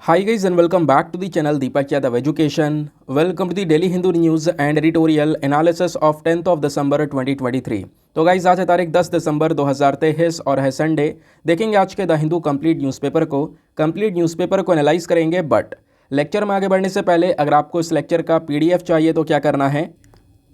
Hi guys and welcome back to the channel Deepak Yadav Education. Welcome to the Daily Hindu News and Editorial Analysis of 10th of December 2023. तो guys आज है तारीख 10 दिसंबर 2023 और है Sunday. देखेंगे आज के द हिंदू कंप्लीट न्यूज़पेपर को एनालाइज करेंगे। बट लेक्चर में आगे बढ़ने से पहले अगर आपको इस लेक्चर का पीडीएफ चाहिए तो क्या करना है,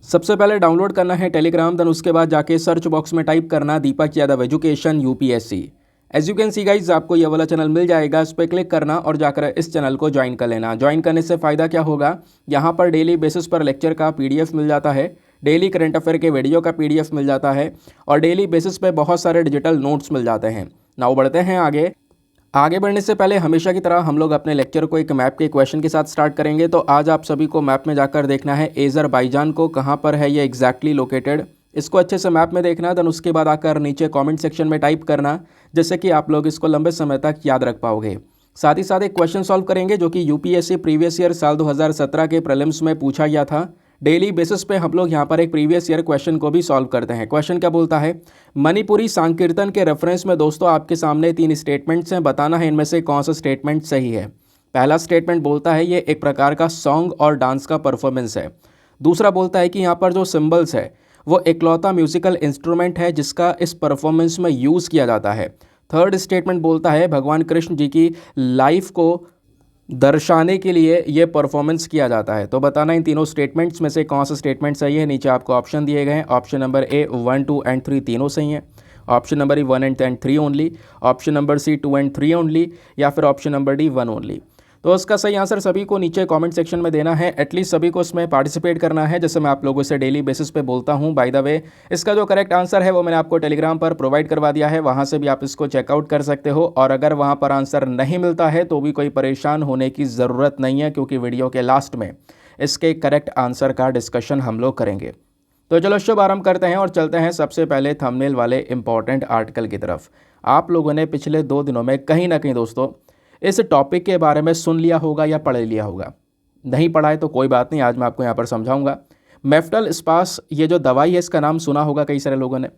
सबसे पहले डाउनलोड करना है टेलीग्राम, देन उसके बाद जाके सर्च बॉक्स में टाइप करना Deepak Yadav education UPSC. As you can see guys आपको ये वाला चैनल मिल जाएगा, इस पर क्लिक करना और जाकर इस चैनल को ज्वाइन कर लेना। ज्वाइन करने से फ़ायदा क्या होगा, यहाँ पर डेली बेसिस पर लेक्चर का पीडीएफ मिल जाता है, डेली करंट अफेयर के वीडियो का पीडीएफ मिल जाता है और डेली बेसिस पे बहुत सारे डिजिटल नोट्स मिल जाते हैं। नाउ बढ़ते हैं आगे बढ़ने से पहले हमेशा की तरह हम लोग अपने लेक्चर को एक मैप के क्वेश्चन के साथ स्टार्ट करेंगे। तो आज आप सभी को मैप में जाकर देखना है अज़रबैजान को कहाँ पर है ये एग्जैक्टली लोकेटेड, इसको अच्छे से मैप में देखना है। देन उसके बाद आकर नीचे कमेंट सेक्शन में टाइप करना, जिससे कि आप लोग इसको लंबे समय तक याद रख पाओगे। साथ ही साथ एक क्वेश्चन सॉल्व करेंगे जो कि यूपीएससी प्रीवियस ईयर साल 2017 के प्रीलिम्स में पूछा गया था। डेली बेसिस पे हम लोग यहाँ पर एक प्रीवियस ईयर क्वेश्चन को भी सॉल्व करते हैं। क्वेश्चन क्या बोलता है, मणिपुरी संकीर्तन के रेफरेंस में दोस्तों आपके सामने 3 स्टेटमेंट्स हैं, बताना है इनमें से कौन सा स्टेटमेंट सही है। पहला स्टेटमेंट बोलता है ये एक प्रकार का सॉन्ग और डांस का परफॉर्मेंस है। दूसरा बोलता है कि यहाँ पर जो सिम्बल्स है वो इकलौता म्यूजिकल इंस्ट्रूमेंट है जिसका इस परफॉर्मेंस में यूज़ किया जाता है। थर्ड स्टेटमेंट बोलता है भगवान कृष्ण जी की लाइफ को दर्शाने के लिए ये परफॉर्मेंस किया जाता है। तो बताना इन तीनों स्टेटमेंट्स में से कौन सा स्टेटमेंट सही है। नीचे आपको ऑप्शन दिए गए हैं, ऑप्शन नंबर ए 1, 2 एंड 3 तीनों सही हैं, option number E 1 and 3 only, option number C 2 and 3 only, या फिर ऑप्शन नंबर डी 1 ओनली। तो इसका सही आंसर सभी को नीचे कमेंट सेक्शन में देना है, एटलीस्ट सभी को इसमें पार्टिसिपेट करना है, जैसे मैं आप लोगों से डेली बेसिस पे बोलता हूँ। बाय द वे इसका जो करेक्ट आंसर है वो मैंने आपको टेलीग्राम पर प्रोवाइड करवा दिया है, वहाँ से भी आप इसको चेकआउट कर सकते हो। और अगर वहाँ पर आंसर नहीं मिलता है तो भी कोई परेशान होने की ज़रूरत नहीं है, क्योंकि वीडियो के लास्ट में इसके करेक्ट आंसर का डिस्कशन हम लोग करेंगे। तो चलो शुभ आरंभ करते हैं और चलते हैं सबसे पहले थंबनेल वाले इंपॉर्टेंट आर्टिकल की तरफ। आप लोगों ने पिछले 2 दिनों में कहीं ना कहीं दोस्तों इस टॉपिक के बारे में सुन लिया होगा या पढ़ लिया होगा। नहीं पढ़ा है तो कोई बात नहीं, आज मैं आपको यहाँ पर समझाऊंगा। मेफ्टल स्पास ये जो दवाई है इसका नाम सुना होगा कई सारे लोगों ने।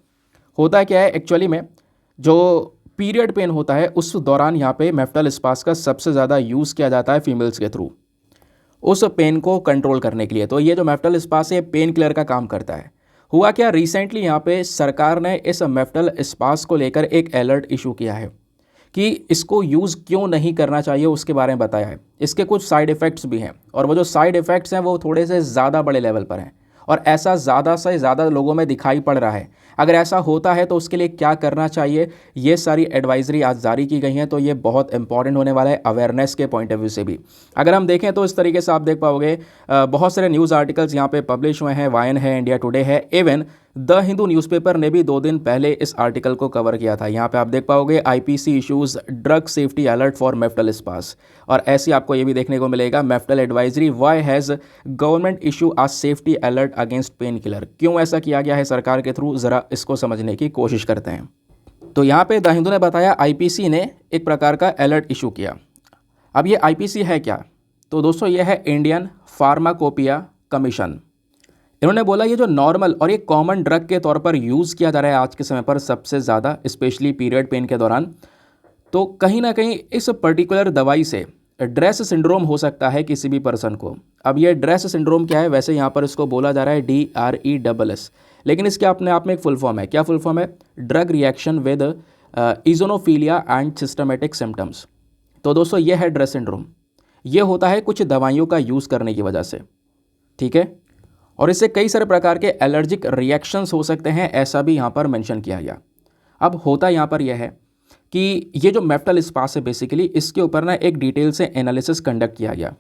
होता क्या है एक्चुअली में, जो पीरियड पेन होता है उस दौरान यहाँ पे मेफ्टल स्पास का सबसे ज़्यादा यूज़ किया जाता है फीमेल्स के थ्रू, उस पेन को कंट्रोल करने के लिए। तो ये जो मेफ्टल स्पास है पेन किलर का काम करता है। हुआ क्या, रिसेंटली यहाँ पे सरकार ने इस मेफ्टल स्पास को लेकर एक अलर्ट इशू किया है कि इसको यूज़ क्यों नहीं करना चाहिए, उसके बारे में बताया है। इसके कुछ साइड इफ़ेक्ट्स भी हैं और वो जो साइड इफ़ेक्ट्स हैं वो थोड़े से ज़्यादा बड़े लेवल पर हैं और ऐसा ज़्यादा से ज़्यादा लोगों में दिखाई पड़ रहा है। अगर ऐसा होता है तो उसके लिए क्या करना चाहिए, ये सारी एडवाइजरी आज जारी की गई हैं। तो ये बहुत इंपॉर्टेंट होने वाला है अवेयरनेस के पॉइंट ऑफ व्यू से भी। अगर हम देखें तो इस तरीके से आप देख पाओगे बहुत सारे न्यूज़ आर्टिकल्स यहाँ पे पब्लिश हुए हैं, वायन है, इंडिया टुडे है, इवन द हिंदू न्यूज़पेपर ने भी 2 दिन पहले इस आर्टिकल को कवर किया था। यहाँ पे आप देख पाओगे IPC issues drug safety alert for Meftal spas, और ऐसे आपको ये भी देखने को मिलेगा Meftal advisory why has government issue a safety alert against pain killer. क्यों ऐसा किया गया है सरकार के थ्रू, ज़रा इसको समझने की कोशिश करते हैं। तो यहाँ पे द हिंदू ने बताया आईपीसी ने एक प्रकार का अलर्ट इशू किया। अब ये आईपीसी है क्या, तो दोस्तों ये है इंडियन फार्माकोपिया कमीशन। इन्होंने बोला ये जो नॉर्मल और ये कॉमन ड्रग के तौर पर यूज़ किया जा रहा है आज के समय पर सबसे ज़्यादा, स्पेशली पीरियड पेन के दौरान, तो कहीं ना कहीं इस पर्टिकुलर दवाई से ड्रेस सिंड्रोम हो सकता है किसी भी पर्सन को। अब ये ड्रेस सिंड्रोम क्या है, वैसे यहाँ पर इसको बोला जा रहा है DRESS, लेकिन इसके अपने आप में एक फुल फॉर्म है। क्या फुल फॉर्म है, drug reaction with eosinophilia and systematic symptoms. तो दोस्तों ये है ड्रेस सिंड्रोम, ये होता है कुछ दवाइयों का यूज़ करने की वजह से, ठीक है, और इससे कई सारे प्रकार के एलर्जिक रिएक्शंस हो सकते हैं, ऐसा भी यहाँ पर मेंशन किया गया। अब होता यहाँ पर यह है कि ये जो मेफ्टल स्पास है बेसिकली इसके ऊपर ना एक डिटेल से एनालिसिस कंडक्ट किया गया,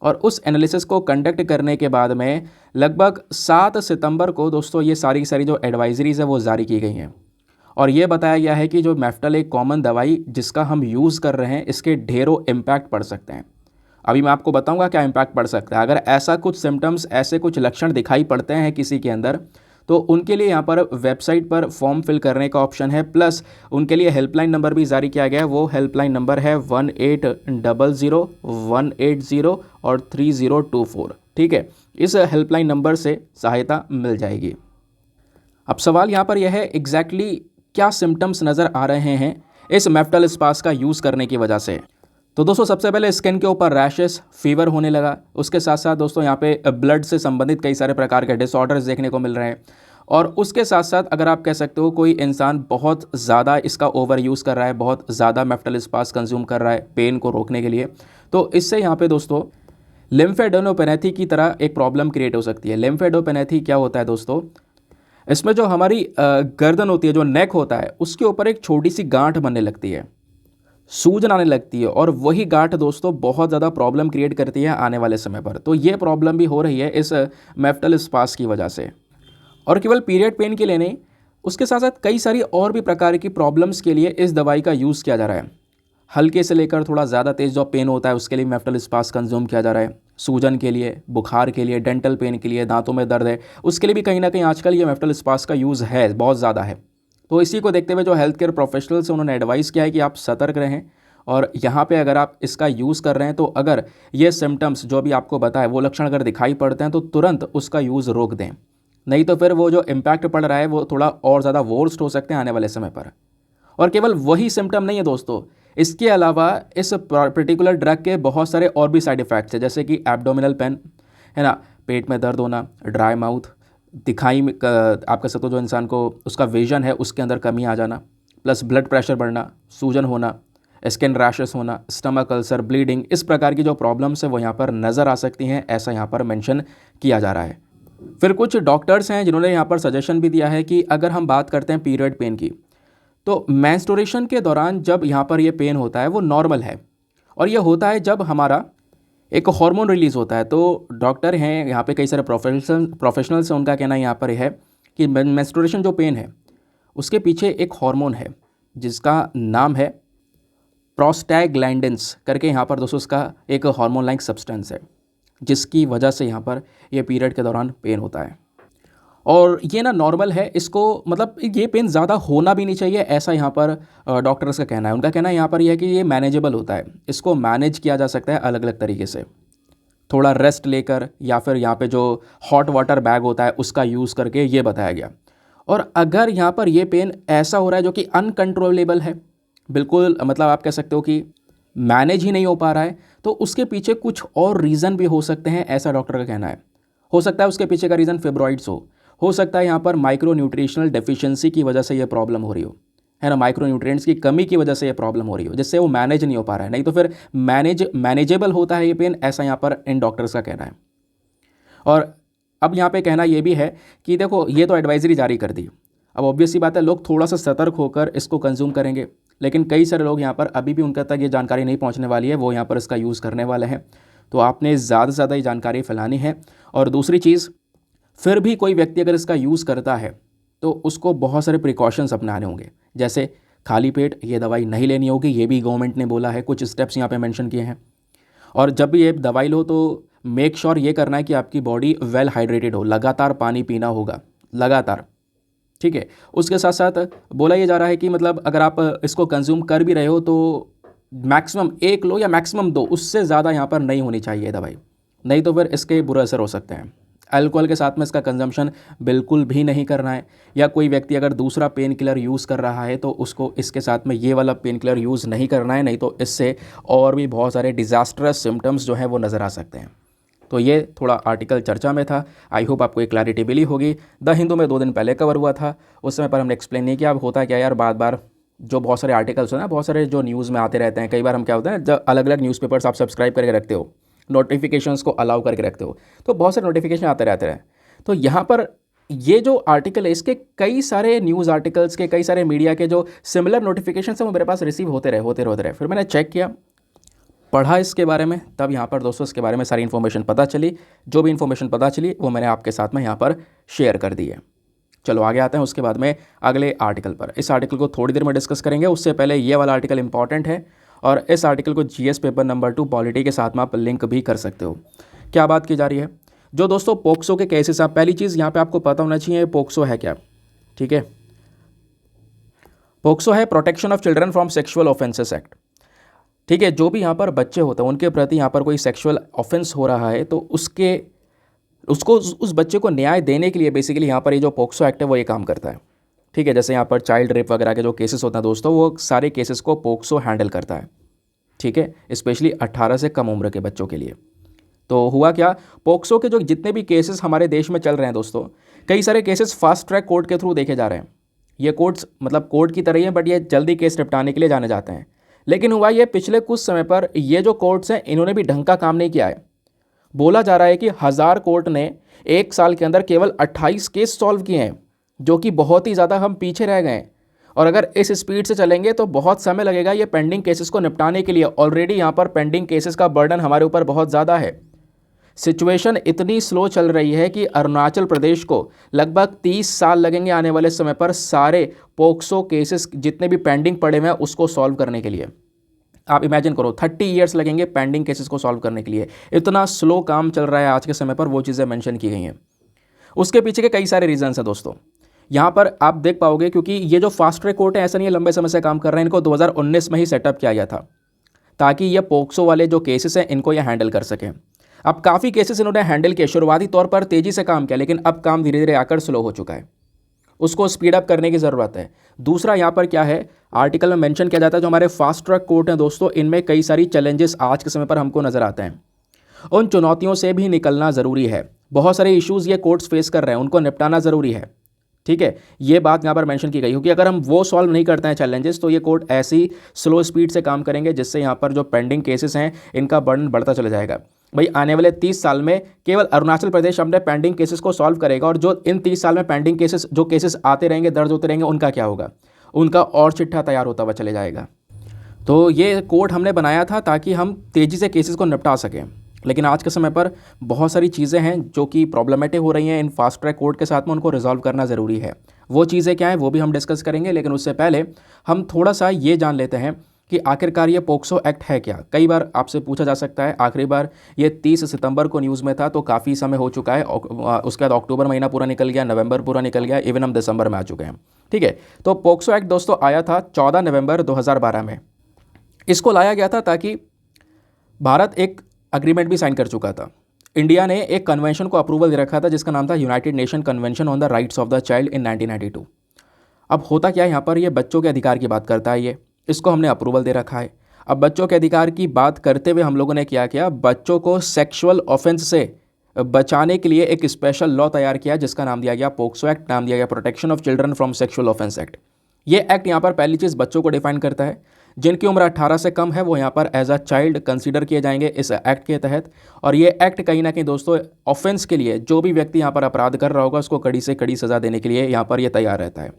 और उस एनालिसिस को कंडक्ट करने के बाद में लगभग 7 सितंबर को दोस्तों ये सारी जो एडवाइजरीज है वो जारी की गई हैं, और ये बताया गया है कि जो मेफ्टल एक कॉमन दवाई जिसका हम यूज़ कर रहे हैं इसके ढेरों इम्पैक्ट पड़ सकते हैं। अभी मैं आपको बताऊंगा क्या इम्पैक्ट पड़ सकता है। अगर ऐसा कुछ सिम्टम्स, ऐसे कुछ लक्षण दिखाई पड़ते हैं किसी के अंदर, तो उनके लिए यहाँ पर वेबसाइट पर फॉर्म फिल करने का ऑप्शन है, प्लस उनके लिए हेल्पलाइन नंबर भी जारी किया गया है। वो हेल्पलाइन नंबर है 1800 180 और 3024, ठीक है। इस हेल्पलाइन नंबर से सहायता मिल जाएगी। अब सवाल यहाँ पर यह है एग्जैक्टली क्या सिम्टम्स नज़र आ रहे हैं इस मेफ्टल स्पास का यूज़ करने की वजह से। तो दोस्तों सबसे पहले स्किन के ऊपर रैशेस, फीवर होने लगा। उसके साथ साथ दोस्तों यहाँ पे ब्लड से संबंधित कई सारे प्रकार के डिसऑर्डर्स देखने को मिल रहे हैं। और उसके साथ साथ अगर आप कह सकते हो कोई इंसान बहुत ज़्यादा इसका ओवर यूज़ कर रहा है, बहुत ज़्यादा मेफ्टलिस्पास कंज्यूम कर रहा है पेन को रोकने के लिए, तो इससे यहाँ पे दोस्तों लिम्फेडेनोपेनेथी की तरह एक प्रॉब्लम क्रिएट हो सकती है। लिम्फेडेनोपेनेथी क्या होता है दोस्तों, इसमें जो हमारी गर्दन होती है, जो नेक होता है, उसके ऊपर एक छोटी सी गांठ बनने लगती है, सूजन आने लगती है, और वही गांठ दोस्तों बहुत ज़्यादा प्रॉब्लम क्रिएट करती है आने वाले समय पर। तो ये प्रॉब्लम भी हो रही है इस मेफ्टलिस्पास की वजह से। और केवल पीरियड पेन के लिए नहीं, उसके साथ साथ कई सारी और भी प्रकार की प्रॉब्लम्स के लिए इस दवाई का यूज़ किया जा रहा है। हल्के से लेकर थोड़ा ज़्यादा तेज जो पेन होता है उसके लिए मेफ्टलिस्पास कंज्यूम किया जा रहा है। सूजन के लिए, बुखार के लिए, डेंटल पेन के लिए, दांतों में दर्द है, उसके लिए भी कहीं ना कहीं आजकल ये मेफ्टलिस्पास का यूज़ है, बहुत ज़्यादा है। तो इसी को देखते हुए जो हेल्थ केयर प्रोफेशनल्स उन्होंने एडवाइस किया है कि आप सतर्क रहें। और यहाँ पे अगर आप इसका यूज़ कर रहे हैं तो अगर ये सिम्टम्स जो भी आपको बताए वो लक्षण अगर दिखाई पड़ते हैं तो तुरंत उसका यूज़ रोक दें, नहीं तो फिर वो जो इम्पैक्ट पड़ रहा है वो थोड़ा और ज़्यादा वर्स्ट हो सकते हैं आने वाले समय पर। और केवल वही सिम्टम नहीं है दोस्तों, इसके अलावा इस पर्टिकुलर ड्रग के बहुत सारे और भी साइड इफ़ेक्ट्स हैं, जैसे कि एब्डोमिनल पेन है ना, पेट में दर्द होना, ड्राई माउथ, दिखाई में आप कह सकते हो जो इंसान को उसका विजन है उसके अंदर कमी आ जाना, प्लस ब्लड प्रेशर बढ़ना, सूजन होना, स्किन रैशेस होना, स्टमक अल्सर, ब्लीडिंग, इस प्रकार की जो प्रॉब्लम्स है वो यहाँ पर नज़र आ सकती हैं, ऐसा यहाँ पर मेंशन किया जा रहा है। फिर कुछ डॉक्टर्स हैं जिन्होंने यहाँ पर सजेशन भी दिया है कि अगर हम बात करते हैं पीरियड पेन की, तो मेंस्ट्रुएशन के दौरान जब यहाँ पर ये पेन होता है वो नॉर्मल है, और ये होता है जब हमारा एक हार्मोन रिलीज़ होता है। तो डॉक्टर हैं यहाँ पे, कई सारे प्रोफेशनल्स हैं, उनका कहना यहाँ पर है कि मेंस्ट्रुएशन जो पेन है उसके पीछे एक हार्मोन है जिसका नाम है प्रोस्टैग्लैंडिन्स करके, यहाँ पर दोस्तों उसका एक हार्मोन लाइक सब्सटेंस है जिसकी वजह से यहाँ पर ये पीरियड के दौरान पेन होता है। और ये ना नॉर्मल है, इसको मतलब ये पेन ज़्यादा होना भी नहीं चाहिए, ऐसा यहाँ पर डॉक्टर्स का कहना है। उनका कहना है यहाँ पर यह है कि ये मैनेजेबल होता है, इसको मैनेज किया जा सकता है अलग अलग तरीके से, थोड़ा रेस्ट लेकर या फिर यहाँ पे जो हॉट वाटर बैग होता है उसका यूज़ करके, ये बताया गया। और अगर यहाँ पर ये पेन ऐसा हो रहा है जो कि अनकंट्रोलेबल है, बिल्कुल मतलब आप कह सकते हो कि मैनेज ही नहीं हो पा रहा है, तो उसके पीछे कुछ और रीज़न भी हो सकते हैं, ऐसा डॉक्टर का कहना है। हो सकता है उसके पीछे का रीज़न फिब्रॉइड्स हो सकता है यहाँ पर माइक्रो न्यूट्रिशनल डेफिशिएंसी की वजह से ये प्रॉब्लम हो रही हो, है ना, माइक्रो न्यूट्रिएंट्स की कमी की वजह से ये प्रॉब्लम हो रही हो, जिससे वो मैनेज नहीं हो पा रहा है, नहीं तो फिर मैनेजेबल होता है ये पेन, ऐसा यहाँ पर इन डॉक्टर्स का कहना है। और अब यहाँ पे कहना ये भी है कि देखो ये तो एडवाइजरी जारी कर दी, अब ऑब्वियस सी बात है लोग थोड़ा सा सतर्क होकर इसको कंज्यूम करेंगे, लेकिन कई सारे लोग यहाँ पर अभी भी उनके तक ये जानकारी नहीं पहुँचने वाली है, वो यहाँ पर इसका यूज़ करने वाले हैं। तो आपने ज़्यादा से ज़्यादा ये जानकारी फैलानी है। और दूसरी चीज़, फिर भी कोई व्यक्ति अगर इसका यूज़ करता है तो उसको बहुत सारे प्रिकॉशंस अपनाने होंगे, जैसे खाली पेट ये दवाई नहीं लेनी होगी, ये भी गवर्नमेंट ने बोला है, कुछ स्टेप्स यहाँ पे मेंशन किए हैं। और जब भी ये दवाई लो तो मेक श्योर ये करना है कि आपकी बॉडी वेल हाइड्रेटेड हो, लगातार पानी पीना होगा, लगातार, ठीक है। उसके साथ साथ बोला ये जा रहा है कि मतलब अगर आप इसको कंज्यूम कर भी रहे हो तो मैक्सिमम 1 लो या मैक्सिमम 2, उससे ज़्यादा यहाँ पर नहीं होनी चाहिए दवाई, नहीं तो फिर इसके बुरे असर हो सकते हैं। अल्कोहल के साथ में इसका कंजम्पशन बिल्कुल भी नहीं करना है, या कोई व्यक्ति अगर दूसरा पेन किलर यूज़ कर रहा है तो उसको इसके साथ में ये वाला पेन किलर यूज़ नहीं करना है, नहीं तो इससे और भी बहुत सारे डिज़ास्टरस सिम्टम्स जो हैं वो नज़र आ सकते हैं। तो ये थोड़ा आर्टिकल चर्चा में था, आई होप आपको एक क्लैरिटी मिली होगी। द हिंदू में 2 दिन पहले कवर हुआ था, उस समय पर हमने एक्सप्लेन नहीं किया। अब होता क्या यार, बार बार जो बहुत सारे आर्टिकल्स हैं ना, बहुत सारे जो न्यूज़ में आते रहते हैं, कई बार हम क्या होता है जब अलग अलग न्यूज़पेपर्स आप सब्सक्राइब करके रखते हो, नोटिफिकेशंस को अलाउ करके रखते हो, तो बहुत सारे नोटिफिकेशन आते रहते हैं। तो यहाँ पर ये जो आर्टिकल है, इसके कई सारे न्यूज़ आर्टिकल्स के, कई सारे मीडिया के जो सिमिलर नोटिफिकेशन हैं वो मेरे पास रिसीव होते रहे। फिर मैंने चेक किया, पढ़ा इसके बारे में, तब यहाँ पर दोस्तों इसके बारे में सारी इन्फॉर्मेशन पता चली। जो भी इन्फॉर्मेशन पता चली वो मैंने आपके साथ में यहाँ पर शेयर कर दी है। चलो आगे आते हैं उसके बाद में अगले आर्टिकल पर। इस आर्टिकल को थोड़ी देर में डिस्कस करेंगे, उससे पहले ये वाला आर्टिकल इंपॉर्टेंट है, और इस आर्टिकल को जीएस पेपर नंबर 2 पॉलिटी के साथ में आप लिंक भी कर सकते हो। क्या बात की जा रही है, जो दोस्तों पोक्सो के केसेस, आप पहली चीज़ यहाँ पे आपको पता होना चाहिए पोक्सो है क्या, ठीक है। पोक्सो है protection of children from sexual offences act, ठीक है। जो भी यहाँ पर बच्चे होते हैं उनके प्रति यहाँ पर कोई सेक्सुअल ऑफेंस हो रहा है तो उसको उस बच्चे को न्याय देने के लिए बेसिकली यहाँ पर ये जो पोक्सो एक्ट है वो ये काम करता है, ठीक है। जैसे यहाँ पर चाइल्ड रेप वगैरह के जो केसेस होते हैं दोस्तों, वो सारे केसेस को पोक्सो हैंडल करता है, ठीक है, स्पेशली 18 से कम उम्र के बच्चों के लिए। तो हुआ क्या, पोक्सो के जो जितने भी केसेस हमारे देश में चल रहे हैं दोस्तों, कई सारे केसेस फास्ट ट्रैक कोर्ट के थ्रू देखे जा रहे हैं। ये कोर्ट्स मतलब कोर्ट की तरह ही हैं, बट ये जल्दी केस निपटाने के लिए जाने जाते हैं। लेकिन हुआ ये, पिछले कुछ समय पर ये जो कोर्ट्स हैं इन्होंने भी ढंग का काम नहीं किया है। बोला जा रहा है कि 1000 कोर्ट ने 1 साल के अंदर केवल 28 केस सॉल्व किए हैं, जो कि बहुत ही ज़्यादा हम पीछे रह गए हैं। और अगर इस स्पीड से चलेंगे तो बहुत समय लगेगा ये पेंडिंग केसेस को निपटाने के लिए। ऑलरेडी यहाँ पर पेंडिंग केसेस का बर्डन हमारे ऊपर बहुत ज़्यादा है। सिचुएशन इतनी स्लो चल रही है कि अरुणाचल प्रदेश को लगभग 30 साल लगेंगे आने वाले समय पर सारे पोक्सो केसेस जितने भी पेंडिंग पड़े हुए हैं उसको सॉल्व करने के लिए। आप इमेजिन करो 30 ईयर्स लगेंगे पेंडिंग केसेस को सॉल्व करने के लिए। इतना स्लो काम चल रहा है आज के समय पर, वो चीज़ें मेंशन की गई हैं। उसके पीछे के कई सारे रीजंस हैं दोस्तों। यहाँ पर आप देख पाओगे, क्योंकि ये जो फास्ट ट्रैक कोर्ट है ऐसा नहीं है लंबे समय से काम कर रहे हैं, इनको 2019 में ही सेटअप किया गया था ताकि ये पोक्सो वाले जो केसेस हैं इनको ये हैंडल कर सकें। अब काफ़ी केसेस इन्होंने हैंडल किए, शुरुआती तौर पर तेज़ी से काम किया, लेकिन अब काम धीरे धीरे आकर स्लो हो चुका है। उसको स्पीड अप करने की ज़रूरत है। दूसरा यहाँ पर क्या है, आर्टिकल में मेंशन किया जाता है जो हमारे फास्ट ट्रैक कोर्ट हैं दोस्तों, इनमें कई सारी चैलेंजेस आज के समय पर हमको नज़र आते हैं। उन चुनौतियों से भी निकलना ज़रूरी है। बहुत सारे इश्यूज़ ये कोर्ट्स फेस कर रहे हैं, उनको निपटाना ज़रूरी है। ठीक है, ये बात यहाँ पर मेंशन की गई, क्योंकि अगर हम वो सॉल्व नहीं करते हैं चैलेंजेस, तो ये कोर्ट ऐसी स्लो स्पीड से काम करेंगे जिससे यहाँ पर जो पेंडिंग केसेस हैं इनका बर्डन बढ़ता चला जाएगा। भाई आने वाले 30 साल में केवल अरुणाचल प्रदेश अपने पेंडिंग केसेस को सॉल्व करेगा, और जो इन 30 साल में पेंडिंग केसेस जो केसेस आते रहेंगे, दर्ज होते रहेंगे, उनका क्या होगा? उनका और चिट्ठा तैयार होता हुआ चले जाएगा। तो ये कोर्ट हमने बनाया था ताकि हम तेज़ी से केसेस को निपटा सकें, लेकिन आज के समय पर बहुत सारी चीज़ें हैं जो कि प्रॉब्लमेटिक हो रही हैं इन फास्ट ट्रैक कोर्ट के साथ में, उनको रिजॉल्व करना ज़रूरी है। वो चीज़ें क्या हैं वो भी हम डिस्कस करेंगे, लेकिन उससे पहले हम थोड़ा सा ये जान लेते हैं कि आखिरकार ये पोक्सो एक्ट है क्या। कई बार आपसे पूछा जा सकता है, आखिरी बार ये 30 सितंबर को न्यूज़ में था, तो काफ़ी समय हो चुका है। उसके बाद अक्टूबर महीना पूरा निकल गया, नवंबर पूरा निकल गया, इवन हम दिसंबर में आ चुके हैं। ठीक है, तो पोक्सो एक्ट दोस्तों आया था 14 नवंबर 2012 में। इसको लाया गया था ताकि भारत एक अग्रीमेंट भी साइन कर चुका था। इंडिया ने एक कन्वेंशन को अप्रूवल दे रखा था जिसका नाम था United nation convention on the rights of the child in 1992। अब होता क्या है, यहाँ पर ये बच्चों के अधिकार की बात करता है, ये इसको हमने अप्रूवल दे रखा है। अब बच्चों के अधिकार की बात करते हुए हम लोगों ने क्या किया, बच्चों को सेक्सुअल ऑफेंस से बचाने के लिए एक स्पेशल लॉ तैयार किया जिसका नाम दिया गया पोक्सो एक्ट, नाम दिया गया protection of children from sexual offence act. ये एक्ट यहाँ पर पहली चीज़ बच्चों को डिफाइन करता है। जिनकी उम्र 18 से कम है वो यहाँ पर एज अ चाइल्ड कंसीडर किए जाएंगे इस एक्ट के तहत। और ये एक्ट कहीं ना कहीं दोस्तों ऑफेंस के लिए, जो भी व्यक्ति यहाँ पर अपराध कर रहा होगा उसको कड़ी से कड़ी सज़ा देने के लिए यहाँ पर ये तैयार रहता है।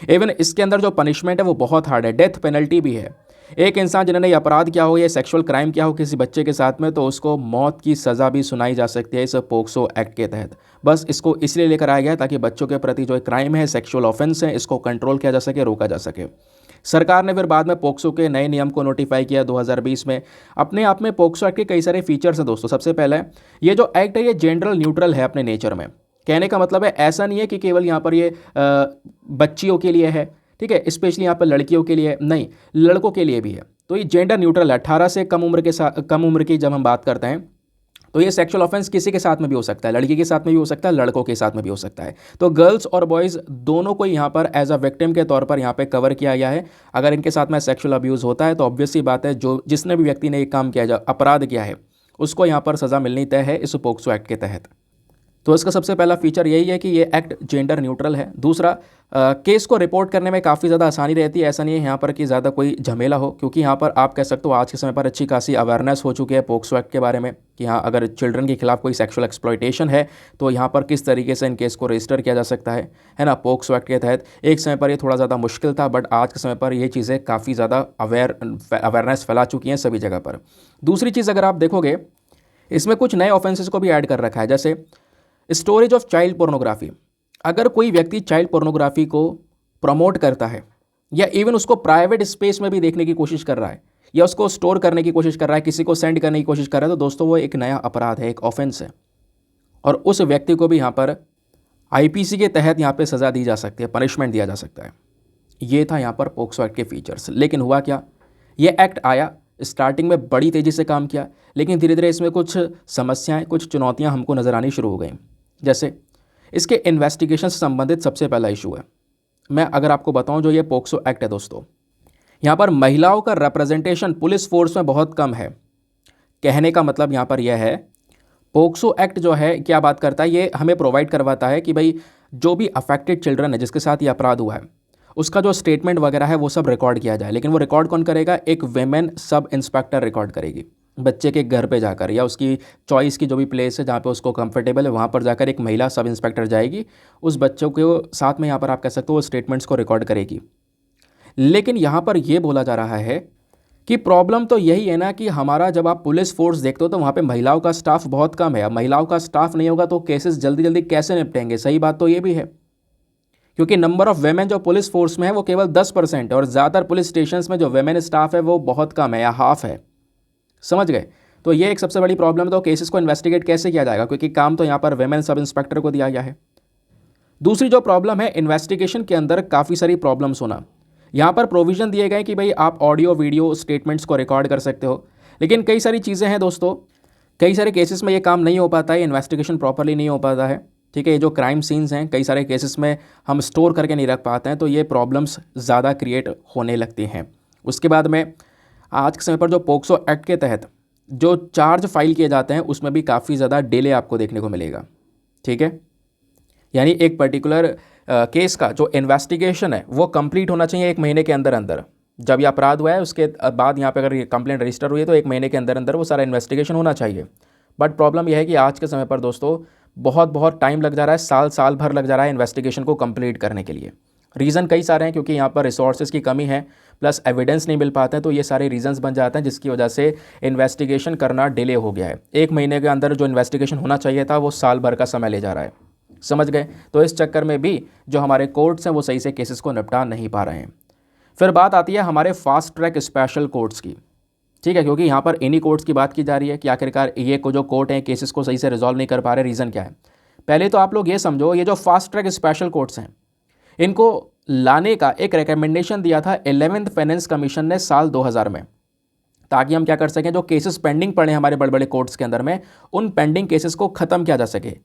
इवन इसके अंदर जो पनिशमेंट है वो बहुत हार्ड है, डेथ पेनल्टी भी है। एक इंसान जिन्होंने ये अपराध किया हो, ये सेक्सुअल क्राइम किया हो किसी बच्चे के साथ में, तो उसको मौत की सज़ा भी सुनाई जा सकती है इस पोक्सो एक्ट के तहत। बस इसको इसलिए लेकर आया गया ताकि बच्चों के प्रति जो क्राइम है, सेक्सुअल ऑफेंस है, इसको कंट्रोल किया जा सके, रोका जा सके। सरकार ने फिर बाद में पोक्सो के नए नियम को नोटिफाई किया 2020 में। अपने आप में पोक्सो एक्ट के कई सारे फीचर्स हैं दोस्तों। सबसे पहले ये जो एक्ट है ये जेंडर न्यूट्रल है अपने नेचर में। कहने का मतलब है ऐसा नहीं है कि केवल यहाँ पर ये बच्चियों के लिए है, ठीक है, स्पेशली यहाँ पर लड़कियों के लिए नहीं, लड़कों के लिए भी है। तो ये जेंडर न्यूट्रल है। 18 से कम उम्र की जब हम बात करते हैं तो ये सेक्सुअल ऑफेंस किसी के साथ में भी हो सकता है, लड़की के साथ में भी हो सकता है, लड़कों के साथ में भी हो सकता है। तो गर्ल्स और बॉयज़ दोनों को यहाँ पर एज अ विक्टिम के तौर पर यहाँ पे कवर किया गया है। अगर इनके साथ में सेक्सुअल अब्यूज़ होता है तो ऑब्वियस सी बात है जो जिसने भी व्यक्ति ने एक काम किया है, अपराध किया है, उसको यहाँ पर सज़ा मिलनी तय है इस पोक्सो एक्ट के तहत। तो इसका सबसे पहला फीचर यही है कि ये एक्ट जेंडर न्यूट्रल है। दूसरा, केस को रिपोर्ट करने में काफ़ी ज़्यादा आसानी रहती है। ऐसा नहीं है यहाँ पर कि ज़्यादा कोई झमेला हो, क्योंकि यहाँ पर आप कह सकते हो आज के समय पर अच्छी खासी अवेयरनेस हो चुकी है पोक्सो एक्ट के बारे में कि हाँ अगर चिल्ड्रन के खिलाफ कोई सेक्सुअल एक्सप्लॉयटेशन है तो यहाँ पर किस तरीके से इन केस को रजिस्टर किया जा सकता है ना, पोक्सो एक्ट के तहत। एक समय पर ये थोड़ा ज़्यादा मुश्किल था, बट आज के समय पर ये चीज़ें काफ़ी ज़्यादा अवेयरनेस फैला चुकी हैं सभी जगह पर। दूसरी चीज़ अगर आप देखोगे, इसमें कुछ नए ऑफेंसेस को भी ऐड कर रखा है, जैसे स्टोरेज ऑफ चाइल्ड पोर्नोग्राफी। अगर कोई व्यक्ति चाइल्ड पोर्नोग्राफी को प्रमोट करता है या इवन उसको प्राइवेट स्पेस में भी देखने की कोशिश कर रहा है या उसको स्टोर करने की कोशिश कर रहा है, किसी को सेंड करने की कोशिश कर रहा है, तो दोस्तों वो एक नया अपराध है, एक ऑफेंस है, और उस व्यक्ति को भी यहाँ पर आईपीसी के तहत यहाँ पे सज़ा दी जा सकती है, पनिशमेंट दिया जा सकता है। ये था यहाँ पर पोक्सो एक्ट के फीचर्स। लेकिन हुआ क्या, ये एक्ट आया, स्टार्टिंग में बड़ी तेज़ी से काम किया, लेकिन धीरे धीरे इसमें कुछ समस्याएं, कुछ चुनौतियां हमको नज़र आनी शुरू हो गई। जैसे इसके इन्वेस्टिगेशन से संबंधित सबसे पहला इशू है, मैं अगर आपको बताऊं, जो ये पोक्सो एक्ट है दोस्तों, यहाँ पर महिलाओं का रिप्रेजेंटेशन पुलिस फोर्स में बहुत कम है। कहने का मतलब यहाँ पर यह है, पोक्सो एक्ट जो है क्या बात करता है, ये हमें प्रोवाइड करवाता है कि भाई जो भी अफेक्टेड चिल्ड्रन है जिसके साथ ये अपराध हुआ है उसका जो स्टेटमेंट वगैरह है वो सब रिकॉर्ड किया जाए। लेकिन वो रिकॉर्ड कौन करेगा? एक वेमेन सब इंस्पेक्टर रिकॉर्ड करेगी, बच्चे के घर पे जाकर, या उसकी चॉइस की जो भी प्लेस है जहाँ पे उसको कंफर्टेबल है वहाँ पर जाकर एक महिला सब इंस्पेक्टर जाएगी, उस बच्चों के साथ में यहाँ पर आप कह सकते हो वो स्टेटमेंट्स को रिकॉर्ड करेगी। लेकिन यहाँ पर यह बोला जा रहा है कि प्रॉब्लम तो यही है ना कि हमारा जब आप पुलिस फोर्स देखते हो तो वहाँ पे महिलाओं का स्टाफ बहुत कम है। अब महिलाओं का स्टाफ नहीं होगा तो केसेस जल्दी जल्दी कैसे निपटेंगे? सही बात तो ये भी है, क्योंकि नंबर ऑफ वेमेन जो पुलिस फोर्स में है वो केवल 10% है और ज़्यादातर पुलिस स्टेशंस में जो वेमेन स्टाफ है वो बहुत कम है या हाफ है। समझ गए? तो ये एक सबसे बड़ी प्रॉब्लम है। तो केसेस को इन्वेस्टिगेट कैसे किया जाएगा, क्योंकि काम तो यहाँ पर वेमेन सब इंस्पेक्टर को दिया गया है। दूसरी जो प्रॉब्लम है, इन्वेस्टिगेशन के अंदर काफ़ी सारी प्रॉब्लम्स होना। यहाँ पर प्रोविज़न दिए गए कि भाई आप ऑडियो वीडियो स्टेटमेंट्स को रिकॉर्ड कर सकते हो, लेकिन कई सारी चीज़ें हैं दोस्तों, कई सारे केसेस में ये काम नहीं हो पाता है, इन्वेस्टिगेशन प्रॉपरली नहीं हो पाता है। ठीक है, ये जो क्राइम सीन्स हैं कई सारे केसेस में हम स्टोर करके नहीं रख पाते हैं, तो ये प्रॉब्लम्स ज़्यादा क्रिएट होने लगती हैं। उसके बाद में आज के समय पर जो पोक्सो एक्ट के तहत जो चार्ज फाइल किए जाते हैं उसमें भी काफ़ी ज़्यादा डिले आपको देखने को मिलेगा। ठीक है, यानी एक पर्टिकुलर केस का जो इन्वेस्टिगेशन है वो कंप्लीट होना चाहिए 1 महीने के अंदर अंदर। जब ये अपराध हुआ है उसके बाद यहाँ पे अगर ये कंप्लेंट रजिस्टर हुई है तो 1 महीने के अंदर अंदर वो सारा इन्वेस्टिगेशन होना चाहिए। बट प्रॉब्लम यह है कि आज के समय पर दोस्तों बहुत बहुत टाइम लग जा रहा है, साल भर लग जा रहा है इन्वेस्टिगेशन को कंप्लीट करने के लिए। रीज़न कई सारे हैं, क्योंकि यहाँ पर रिसोर्सेज की कमी है, प्लस एविडेंस नहीं मिल पाते हैं, तो ये सारे रीजंस बन जाते हैं जिसकी वजह से इन्वेस्टिगेशन करना डिले हो गया है। 1 महीने के अंदर जो इन्वेस्टिगेशन होना चाहिए था वो साल भर का समय ले जा रहा है। समझ गए? तो इस चक्कर में भी जो हमारे कोर्ट्स हैं वो सही से केसेस को निपटा नहीं पा रहे हैं। फिर बात आती है हमारे फास्ट ट्रैक स्पेशल कोर्ट्स की। ठीक है, क्योंकि यहाँ पर इन्हीं कोर्ट्स की बात की जा रही है कि आखिरकार ये को जो कोर्ट हैं केसेस को सही से रिजॉल्व नहीं कर पा रहे, रीज़न क्या है? पहले तो आप लोग ये समझो, ये जो फास्ट ट्रैक स्पेशल कोर्ट्स हैं इनको लाने का एक रिकमेंडेशन दिया था 11th फाइनेंस कमीशन ने साल 2000 में, ताकि हम क्या कर सकें, जो केसेस पेंडिंग पड़े हमारे बड़े बड़े कोर्ट्स के अंदर में उन पेंडिंग केसेस को ख़त्म किया जा सके।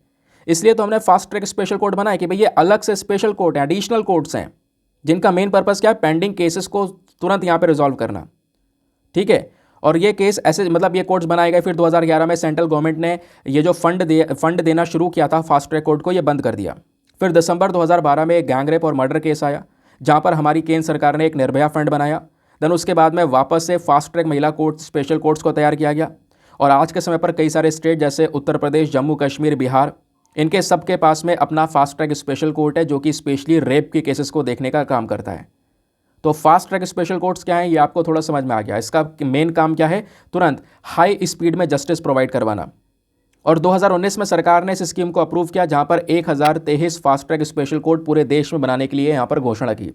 इसलिए तो हमने फास्ट ट्रैक स्पेशल कोर्ट बनाया कि भाई ये अलग से स्पेशल कोर्ट हैं, एडिशनल कोर्ट्स हैं, जिनका मेन पर्पस क्या है, पेंडिंग केसेस को तुरंत यहाँ पे रिजॉल्व करना। ठीक है, और ये केस ऐसे मतलब ये कोर्ट्स बनाए गए। फिर 2011 में सेंट्रल गवर्नमेंट ने ये जो फंड देना शुरू किया था फास्ट ट्रैक कोर्ट को, ये बंद कर दिया। फिर दिसंबर 2012 में एक गैंगरेप और मर्डर केस आया, जहाँ पर हमारी केंद्र सरकार ने एक निर्भया फंड बनाया। देन उसके बाद में वापस से फास्ट ट्रैक महिला कोर्ट स्पेशल कोर्ट्स को तैयार किया गया। और आज के समय पर कई सारे स्टेट जैसे उत्तर प्रदेश, जम्मू कश्मीर, बिहार, इनके सबके पास में अपना फास्ट ट्रैक स्पेशल कोर्ट है जो कि स्पेशली रेप के केसेस को देखने का काम करता है। तो फास्ट ट्रैक स्पेशल कोर्ट्स क्या हैं ये आपको थोड़ा समझ में आ गया। इसका मेन काम क्या है, तुरंत हाई स्पीड में जस्टिस प्रोवाइड करवाना। और 2019 में सरकार ने इस स्कीम को अप्रूव किया, जहां पर 1023 फास्ट ट्रैक स्पेशल कोर्ट पूरे देश में बनाने के लिए यहां पर घोषणा की।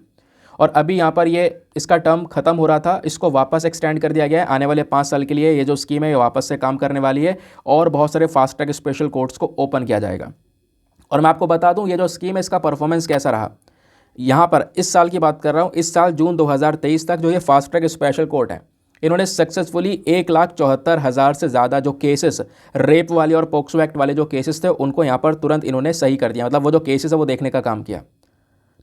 और अभी यहां पर ये इसका टर्म खत्म हो रहा था, इसको वापस एक्सटेंड कर दिया गया है। आने वाले 5 साल के लिए ये जो स्कीम है ये वापस से काम करने वाली है और बहुत सारे फास्ट ट्रैक स्पेशल कोर्ट्स को ओपन किया जाएगा। और मैं आपको बता दूं ये जो स्कीम है इसका परफॉर्मेंस कैसा रहा। यहाँ पर इस साल की बात कर रहा हूँ, इस साल जून 2023 तक जो ये फास्ट ट्रैक स्पेशल कोर्ट है इन्होंने सक्सेसफुली 1,74,000 से ज़्यादा जो केसेस रेप वाले और पोक्सो एक्ट वाले जो केसेस थे उनको यहाँ पर तुरंत इन्होंने सही कर दिया, मतलब वो जो केसेस है वो देखने का काम किया।